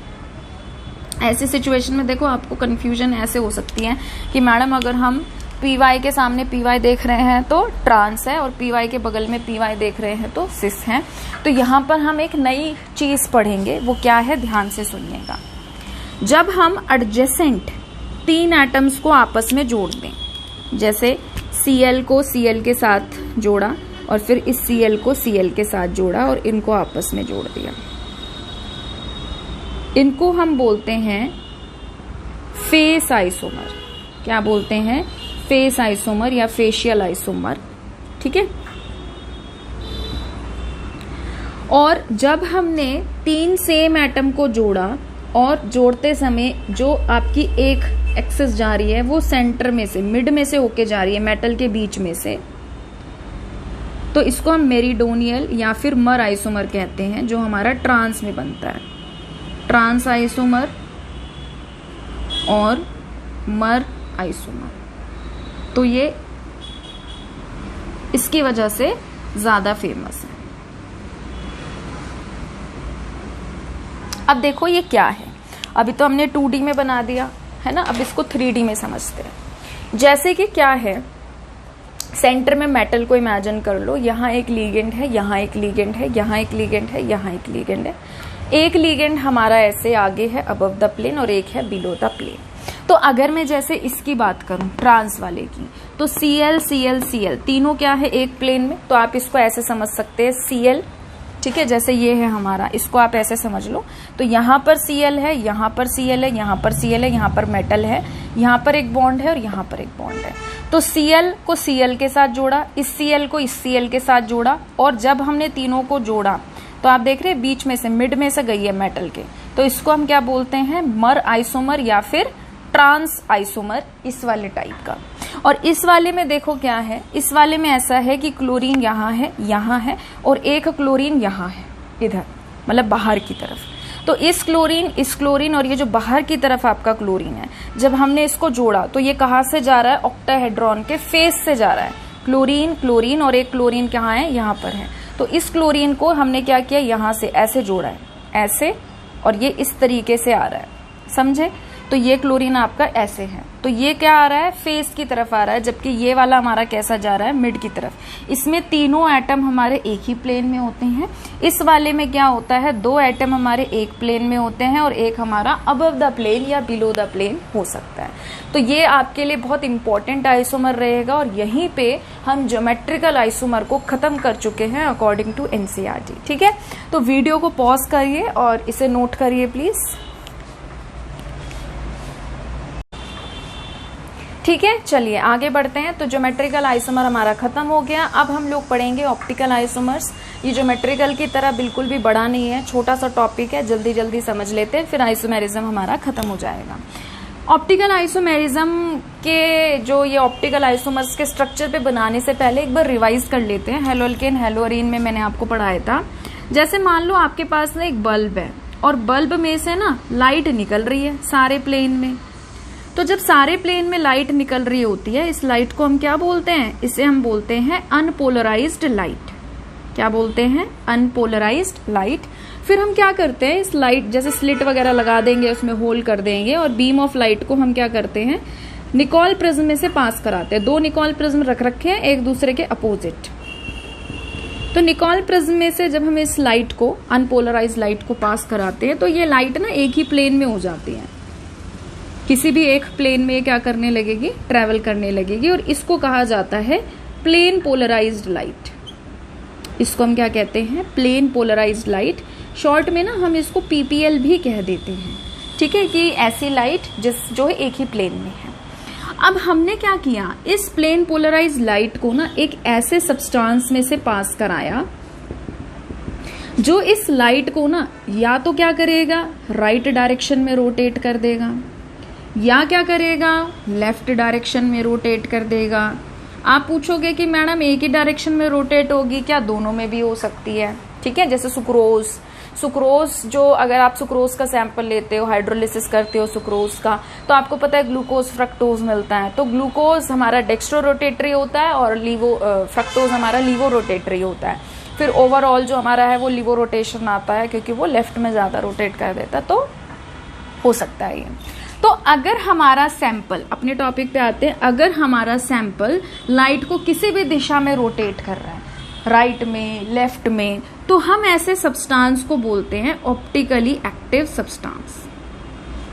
ऐसी सिचुएशन में देखो आपको कंफ्यूजन ऐसे हो सकती है कि मैडम अगर हम PY के सामने PY देख रहे हैं तो ट्रांस है और PY के बगल में PY देख रहे हैं तो सिस है। तो यहाँ पर हम एक नई चीज पढ़ेंगे, वो क्या है, ध्यान से सुनिएगा। जब हम एडजेसेंट 3 एटम्स को आपस में जोड़ दें, जैसे Cl को Cl के साथ जोड़ा और फिर इस Cl को Cl के साथ जोड़ा और इनको आपस में जोड़ दिया, इनको हम बोलते हैं फेस आइसोमर। क्या बोलते हैं, फेस आइसोमर या फेशियल आइसोमर। ठीक है, और जब हमने 3 सेम एटम को जोड़ा और जोड़ते समय जो आपकी एक एक्सिस जा रही है वो सेंटर में से, मिड में से होके जा रही है, मेटल के बीच में से, तो इसको हम मेरिडोनियल या फिर मर आइसोमर कहते हैं, जो हमारा ट्रांस में बनता है। ट्रांस आइसोमर और मर आइसोमर, तो ये इसकी वजह से ज्यादा फेमस है। अब देखो ये क्या है, अभी तो हमने 2D में बना दिया है ना, अब इसको 3D में समझते हैं। जैसे कि क्या है, सेंटर में मेटल को इमेजिन कर लो, यहाँ एक लीगेंड है, यहाँ एक लीगेंड है, यहाँ एक लीगेंड है, यहाँ एक लीगेंड है। एक लीगेंड हमारा ऐसे आगे है अबव द प्लेन और एक है बिलो द प्लेन। तो अगर मैं जैसे इसकी बात करूं ट्रांस वाले की, तो Cl Cl Cl तीनों क्या है, एक प्लेन में, तो आप इसको ऐसे समझ सकते हैं Cl ठीक है, जैसे ये है हमारा, इसको आप ऐसे समझ लो। तो यहाँ पर Cl है, यहाँ पर Cl है, यहाँ पर Cl है, यहाँ पर मेटल है, यहाँ पर एक बॉन्ड है और यहाँ पर एक बॉन्ड है। तो Cl को Cl के साथ जोड़ा, इस Cl को इस Cl के साथ जोड़ा, और जब हमने तीनों को जोड़ा तो आप देख रहे हैं बीच में से, मिड में से गई है मेटल के, तो इसको हम क्या बोलते हैं, मर आइसोमर या फिर ट्रांस आइसोमर, इस वाले टाइप का। और इस वाले में देखो क्या है, इस वाले में ऐसा है कि क्लोरीन यहाँ है और एक क्लोरीन यहाँ है, इधर मतलब बाहर की तरफ। तो इस क्लोरीन और ये जो बाहर की तरफ आपका क्लोरीन है, जब हमने इसको जोड़ा तो ये कहाँ से जा रहा है, ऑक्टाहेड्रॉन के फेस से जा रहा है। क्लोरीन और एक क्लोरीन कहाँ है, यहाँ पर है। तो इस क्लोरीन को हमने क्या किया, यहाँ से ऐसे जोड़ा है, ऐसे, और ये इस तरीके से आ रहा है, समझे। तो ये क्लोरीन आपका ऐसे है, तो ये क्या आ रहा है, फेस की तरफ आ रहा है, जबकि ये वाला हमारा कैसा जा रहा है, मिड की तरफ। इसमें तीनों एटम हमारे एक ही प्लेन में होते हैं। इस वाले में क्या होता है, 2 एटम हमारे एक प्लेन में होते हैं और एक हमारा अबव द प्लेन या बिलो द प्लेन हो सकता है। तो ये आपके लिए बहुत इंपॉर्टेंट आइसोमर रहेगा, और यहीं पे हम ज्योमेट्रिकल आइसोमर को खत्म कर चुके हैं अकॉर्डिंग टू NCERT। ठीक है, तो वीडियो को पॉज करिए और इसे नोट करिए प्लीज। ठीक है, चलिए आगे बढ़ते हैं। तो ज्योमेट्रिकल आइसोमर हमारा खत्म हो गया। अब हम लोग पढ़ेंगे ऑप्टिकल आइसोमर्स। ये ज्योमेट्रिकल की तरह बिल्कुल भी बड़ा नहीं है, छोटा सा टॉपिक है, जल्दी जल्दी समझ लेते हैं, फिर आइसोमेरिज्म हमारा खत्म हो जाएगा। ऑप्टिकल आइसोमेरिज्म के जो ये ऑप्टिकल आइसोमर्स के स्ट्रक्चर पे बनाने से पहले एक बार रिवाइज कर लेते हैं। हेलोअल्केन हेलोअरीन में मैंने आपको पढ़ाया था। जैसे मान लो आपके पास ना एक बल्ब है और बल्ब में से ना लाइट निकल रही है सारे प्लेन में। तो जब सारे प्लेन में लाइट निकल रही होती है, इस लाइट को हम क्या बोलते हैं, इसे हम बोलते हैं अनपोलराइज्ड लाइट। क्या बोलते हैं, अनपोलराइज्ड लाइट। फिर हम क्या करते हैं, इस लाइट जैसे स्लिट वगैरह लगा देंगे, उसमें होल कर देंगे, और बीम ऑफ लाइट को हम क्या करते हैं, निकोल प्रिज्म में से पास कराते हैं। 2 निकोल प्रिज्म रख रखे हैं एक दूसरे के अपोजिट। तो निकोल प्रिज्म में से जब हम इस लाइट को, अनपोलराइज्ड लाइट को पास कराते हैं, तो ये लाइट ना एक ही प्लेन में हो जाती है, किसी भी एक प्लेन में क्या करने लगेगी, ट्रेवल करने लगेगी, और इसको कहा जाता है प्लेन पोलराइज्ड लाइट। इसको हम क्या कहते हैं, प्लेन पोलराइज्ड लाइट। शॉर्ट में ना हम इसको PPL भी कह देते हैं। ठीक है, कि ऐसी लाइट जो है एक ही प्लेन में है। अब हमने क्या किया, इस प्लेन पोलराइज्ड लाइट को ना एक ऐसे सब्सटेंस में से पास कराया जो इस लाइट को ना या तो क्या करेगा, राइट डायरेक्शन में रोटेट कर देगा, या क्या करेगा, लेफ्ट डायरेक्शन में रोटेट कर देगा। आप पूछोगे कि मैडम एक ही डायरेक्शन में रोटेट होगी क्या, दोनों में भी हो सकती है। ठीक है, जैसे सुक्रोज जो, अगर आप सुक्रोज का सैंपल लेते हो, हाइड्रोलिसिस करते हो सुक्रोज का, तो आपको पता है ग्लूकोज फ्रक्टोज मिलता है। तो ग्लूकोज हमारा डेक्स्ट्रो रोटेटरी होता है और फ्रक्टोज हमारा लीवो रोटेटरी होता है। फिर ओवरऑल जो हमारा है वो लीवो रोटेशन आता है, क्योंकि वो लेफ्ट में ज्यादा रोटेट कर देता है, तो हो सकता है ये। तो अगर हमारा सैंपल, अपने टॉपिक पे आते हैं, अगर हमारा सैंपल लाइट को किसी भी दिशा में रोटेट कर रहा है, राइट में, लेफ्ट में, तो हम ऐसे सब्सटेंस को बोलते हैं ऑप्टिकली एक्टिव सब्सटेंस।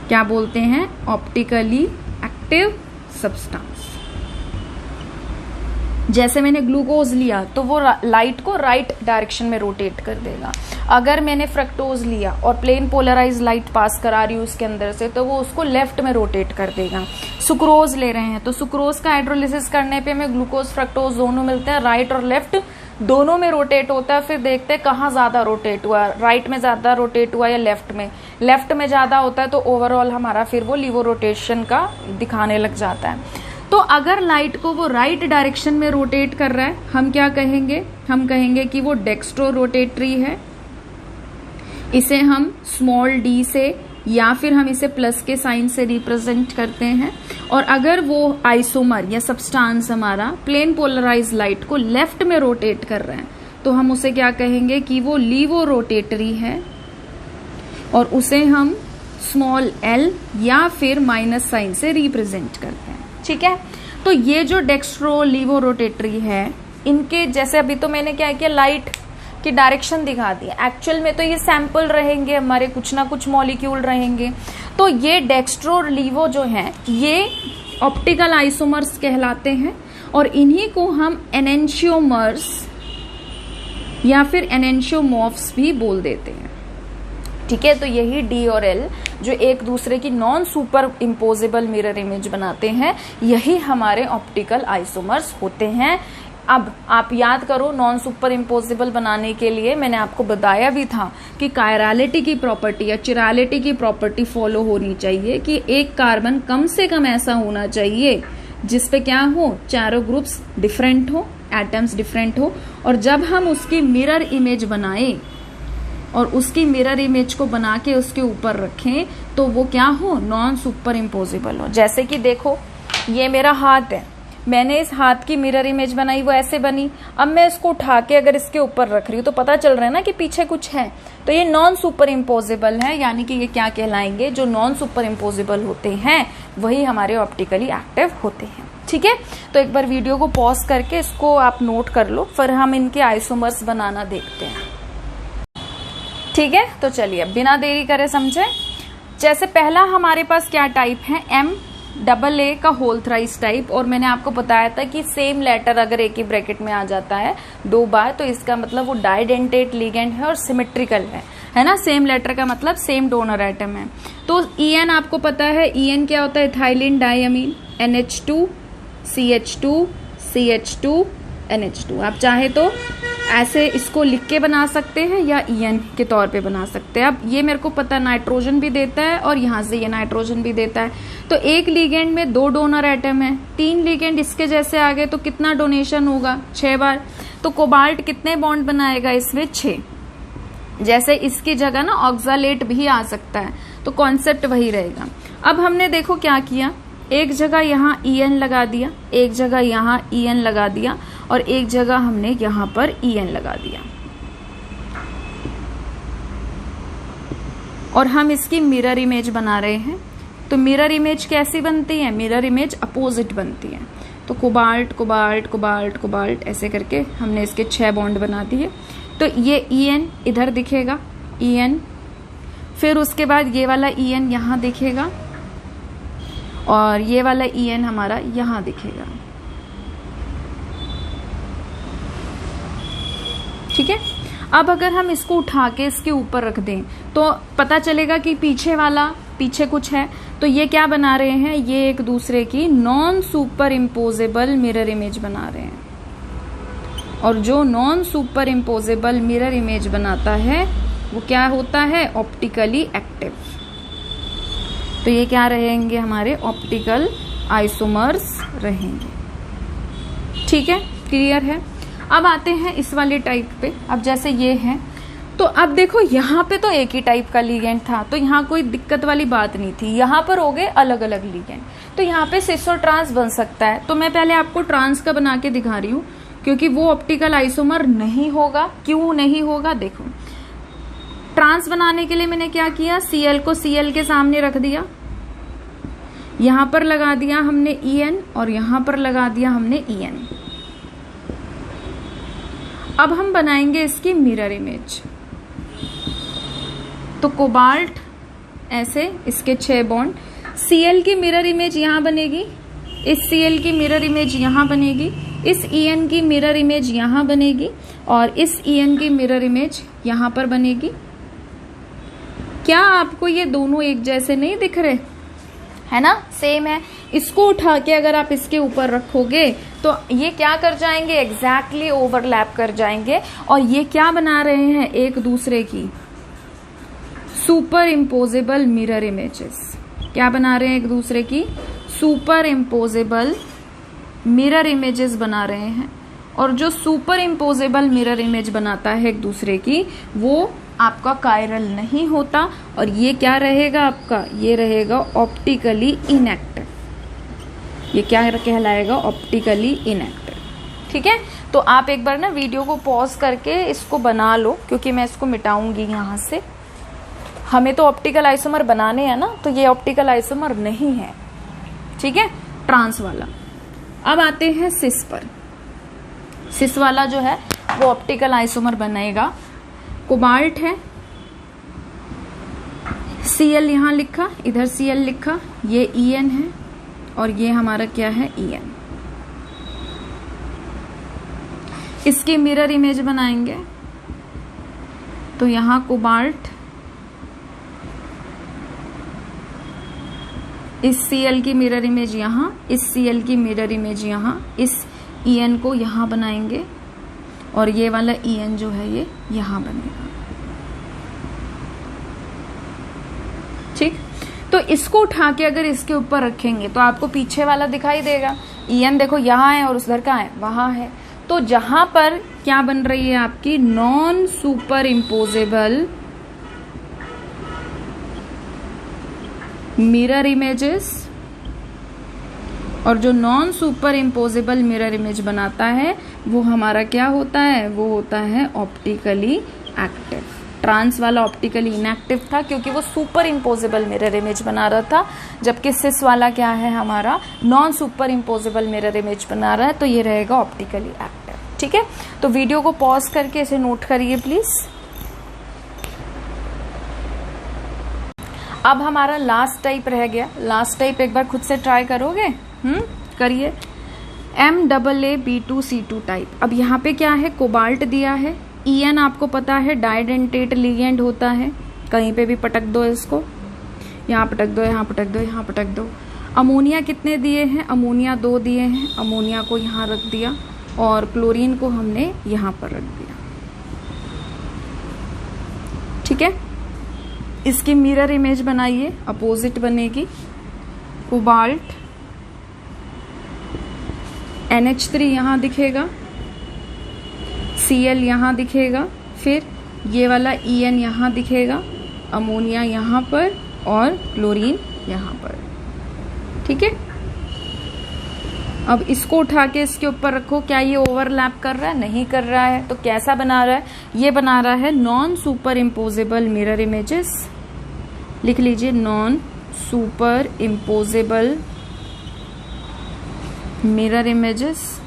क्या बोलते हैं, ऑप्टिकली एक्टिव सब्सटेंस। जैसे मैंने ग्लूकोज लिया तो वो लाइट को राइट डायरेक्शन में रोटेट कर देगा। अगर मैंने फ्रक्टोज लिया और प्लेन पोलराइज लाइट पास करा रही हूँ उसके अंदर से, तो वो उसको लेफ्ट में रोटेट कर देगा। सुक्रोज ले रहे हैं तो सुक्रोज का हाइड्रोलिसिस करने पे हमें ग्लूकोज फ्रक्टोज दोनों मिलते हैं, राइट और लेफ्ट दोनों में रोटेट होता है। फिर देखते हैं कहाँ ज्यादा रोटेट हुआ, राइट में ज्यादा रोटेट हुआ या लेफ्ट में। लेफ्ट में ज्यादा होता है तो ओवरऑल हमारा फिर वो लीवो रोटेशन का दिखाने लग जाता है। तो अगर लाइट को वो राइट डायरेक्शन में रोटेट कर रहा है, हम क्या कहेंगे, हम कहेंगे कि वो डेक्स्ट्रो रोटेटरी है। इसे हम स्मॉल d से या फिर हम इसे प्लस के साइन से रिप्रेजेंट करते हैं। और अगर वो आइसोमर या सब्सटेंस हमारा प्लेन पोलराइज लाइट को लेफ्ट में रोटेट कर रहा है, तो हम उसे क्या कहेंगे कि वो लीवो रोटेटरी है, और उसे हम स्मॉल l या फिर माइनस साइन से रिप्रेजेंट करते हैं। ठीक है, तो ये जो डेक्स्ट्रो लीवो रोटेटरी है, इनके जैसे अभी तो मैंने क्या किया, लाइट की डायरेक्शन दिखा दी। एक्चुअल में तो ये सैंपल रहेंगे हमारे, कुछ ना कुछ मॉलिक्यूल रहेंगे। तो ये डेक्स्ट्रो लीवो जो है ये ऑप्टिकल आइसोमर्स कहलाते हैं, और इन्हीं को हम एनेंशियोमर्स या फिर एनेंशियोमॉर्फ्स भी बोल देते हैं। ठीक है, तो यही डी और एल जो एक दूसरे की non super imposable mirror image बनाते हैं, यही हमारे ऑप्टिकल आइसोमर्स होते हैं। अब आप याद करो, नॉन सुपर इम्पोजेबल बनाने के लिए मैंने आपको बताया भी था कि कायरलिटी की प्रॉपर्टी या चिरलिटी की प्रॉपर्टी फॉलो होनी चाहिए कि एक कार्बन कम से कम ऐसा होना चाहिए जिसपे क्या हो, चारों ग्रुप्स डिफरेंट हो, एटम्स डिफरेंट हो, और जब हम उसकी मिरर इमेज बनाएं और उसकी मिरर इमेज को बना के उसके ऊपर रखें तो वो क्या हो, नॉन सुपर इम्पोजेबल हो। जैसे कि देखो, ये मेरा हाथ है, मैंने इस हाथ की मिरर इमेज बनाई, वो ऐसे बनी। अब मैं इसको उठा के अगर इसके ऊपर रख रही हूँ तो पता चल रहा है ना कि पीछे कुछ है, तो ये नॉन सुपर इम्पोजेबल है, यानी कि ये क्या कहलाएंगे, जो नॉन सुपर इम्पोजेबल होते हैं वही हमारे ऑप्टिकली एक्टिव होते हैं। ठीक है, तो एक बार वीडियो को पॉज करके इसको आप नोट कर लो, फिर हम इनके आइसोमर्स बनाना देखते हैं। ठीक है, तो चलिए अब बिना देरी करे समझे। जैसे पहला हमारे पास क्या टाइप है, MAA का होल थ्राइस टाइप, और मैंने आपको बताया था कि सेम लेटर अगर एक ही ब्रैकेट में आ जाता है 2 बार तो इसका मतलब वो डाइडेंटेट लिगेंड है और सिमेट्रिकल है ना। सेम लेटर का मतलब सेम डोनर एटम है। तो EN आपको पता है, EN क्या होता है, ethylene डाइअमीन, NH2 CH2 CH2 NH2। आप चाहे तो ऐसे इसको लिख के बना सकते हैं या EN के तौर पे बना सकते हैं। अब ये मेरे को पता नाइट्रोजन भी देता है और यहाँ से ये नाइट्रोजन भी देता है, तो एक लिगेंड में 2 डोनर एटम है, 3 लिगेंड इसके जैसे आ गए तो कितना डोनेशन होगा, 6 बार। तो कोबाल्ट कितने बॉन्ड बनाएगा इसमें, 6। जैसे इसकी जगह ना ऑक्सालेट भी आ सकता है, तो कॉन्सेप्ट वही रहेगा। अब हमने देखो क्या किया, एक जगह यहाँ EN लगा दिया, एक जगह यहाँ EN लगा दिया, और एक जगह हमने यहाँ पर EN लगा दिया, और हम इसकी मिरर इमेज बना रहे हैं। तो मिरर इमेज कैसी बनती है, मिरर इमेज अपोजिट बनती है। तो कोबाल्ट कोबाल्ट कोबाल्ट कोबाल्ट ऐसे करके हमने इसके 6 बॉन्ड बना दिए। तो ये EN इधर दिखेगा, EN, फिर उसके बाद ये वाला EN यहाँ दिखेगा, और ये वाला EN हमारा यहाँ दिखेगा। ठीक है, अब अगर हम इसको उठा के इसके ऊपर रख दें तो पता चलेगा कि पीछे कुछ है। तो ये क्या बना रहे हैं, ये एक दूसरे की non super imposable mirror image बना रहे हैं, और जो non super imposable mirror image बनाता है वो क्या होता है, ऑप्टिकली एक्टिव। तो ये क्या रहेंगे, हमारे ऑप्टिकल आइसोमर्स रहेंगे। ठीक है, क्लियर है। अब आते हैं इस वाले टाइप पे। अब जैसे ये है, तो अब देखो यहाँ पे तो एक ही टाइप का लिगेंड था, तो यहाँ कोई दिक्कत वाली बात नहीं थी। यहाँ पर हो गए अलग अलग लिगेंड, तो यहाँ पे सिस और ट्रांस बन सकता है। तो मैं पहले आपको ट्रांस का बना के दिखा रही हूँ, क्योंकि वो ऑप्टिकल आइसोमर नहीं होगा। क्यों नहीं होगा, देखो ट्रांस बनाने के लिए मैंने क्या किया, Cl को Cl के सामने रख दिया, यहां पर लगा दिया हमने EN, और यहां पर लगा दिया हमने EN। अब हम बनाएंगे इसकी मिरर इमेज। तो कोबाल्ट ऐसे, इसके 6 बॉन्ड, Cl की मिरर इमेज यहां बनेगी, इस Cl की मिरर इमेज यहां बनेगी, इस EN की मिरर इमेज यहां बनेगी, और इस EN की मिरर इमेज यहां पर बनेगी। क्या आपको ये दोनों एक जैसे नहीं दिख रहे, है ना, सेम है। इसको उठा के अगर आप इसके ऊपर रखोगे तो ये क्या कर जाएंगे, एग्जैक्टली ओवरलैप कर जाएंगे, और ये क्या बना रहे हैं, एक दूसरे की सुपर इम्पोजेबल मिरर इमेजेस। क्या बना रहे हैं, एक दूसरे की सुपर इम्पोजेबल मिरर इमेजेस बना रहे हैं। और जो सुपर इम्पोजेबल मिरर इमेज बनाता है एक दूसरे की, वो आपका कायरल नहीं होता, और ये क्या रहेगा आपका, ये रहेगा ऑप्टिकली इनएक्टिव। ये क्या कहलाएगा, ऑप्टिकली इनएक्टिव। ठीक है, तो आप एक बार ना वीडियो को पॉज करके इसको बना लो, क्योंकि मैं इसको मिटाऊंगी यहाँ से। हमें तो ऑप्टिकल आइसोमर बनाने हैं ना, तो ये ऑप्टिकल आइसोमर नहीं है। ठीक है, ट्रांस वाला। अब आते हैं सिस पर। सिस वाला जो है वो ऑप्टिकल आइसोमर बनेगा। कोबाल्ट है, Cl यहां लिखा, इधर Cl लिखा, ये EN है, और ये हमारा क्या है, EN। इसकी मिरर इमेज बनाएंगे। तो यहाँ कोबाल्ट, इस Cl की मिरर इमेज यहाँ, इस Cl की मिरर इमेज यहाँ, इस En को यहाँ बनाएंगे और ये वाला En जो है ये यहाँ बनेगा। ठीक, तो इसको उठा के अगर इसके ऊपर रखेंगे तो आपको पीछे वाला दिखाई देगा। En देखो यहाँ है और उधर कहाँ है, वहां है। तो जहां पर क्या बन रही है आपकी non super imposable mirror images, और जो non super imposable mirror image बनाता है वो हमारा क्या होता है, वो होता है ऑप्टिकली एक्टिव। ट्रांस वाला ऑप्टिकली इनएक्टिव था क्योंकि वो सुपर इम्पोजेबल मिरर इमेज बना रहा था, जबकि सिस वाला क्या है हमारा non super imposable mirror image बना रहा है, तो ये रहेगा ऑप्टिकली एक्टिव। ठीक है, तो वीडियो को पॉज करके इसे नोट करिए प्लीज। अब हमारा लास्ट टाइप रह गया। लास्ट टाइप एक बार खुद से ट्राई करोगे? करिए। MAAB2C2 type. अब यहाँ पे क्या है, कोबाल्ट दिया है, En आपको पता है डाइडेंटेट लिगेंड होता है, कहीं पे भी पटक दो इसको, यहाँ पटक दो, यहाँ पटक दो, यहाँ पटक दो। अमोनिया कितने दिए हैं, अमोनिया 2 दिए हैं, अमोनिया को यहाँ रख दिया और क्लोरीन को हमने यहाँ पर रख दिया। ठीक है, इसकी मिरर इमेज बनाइए, अपोजिट बनेगी। कोबाल्ट NH3 यहाँ दिखेगा, Cl यहाँ दिखेगा, फिर ये वाला En यहाँ दिखेगा, अमोनिया यहाँ पर और क्लोरीन यहाँ पर। ठीक है, अब इसको उठा के इसके ऊपर रखो, क्या ये ओवरलैप कर रहा है? नहीं कर रहा है। तो कैसा बना रहा है? ये बना रहा है non super imposable mirror images. लिख लीजिए, non super imposable mirror images.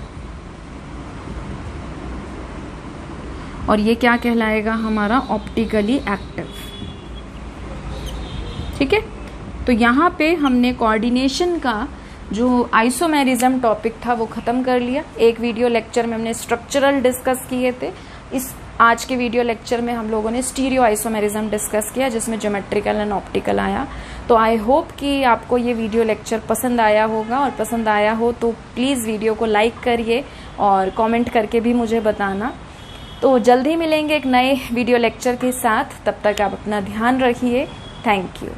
और ये क्या कहलाएगा हमारा ऑप्टिकली एक्टिव। ठीक है, तो यहाँ पे हमने कोऑर्डिनेशन का जो आइसोमेरिज्म टॉपिक था वो खत्म कर लिया। एक वीडियो लेक्चर में हमने स्ट्रक्चरल डिस्कस किए थे, इस आज के वीडियो लेक्चर में हम लोगों ने स्टीरियो आइसोमेरिज्म डिस्कस किया जिसमें ज्योमेट्रिकल एंड ऑप्टिकल आया। तो आई होप कि आपको ये वीडियो लेक्चर पसंद आया होगा, और पसंद आया हो तो प्लीज़ वीडियो को लाइक करिए और कमेंट करके भी मुझे बताना। तो जल्द ही मिलेंगे एक नए वीडियो लेक्चर के साथ, तब तक आप अपना ध्यान रखिए। Thank you.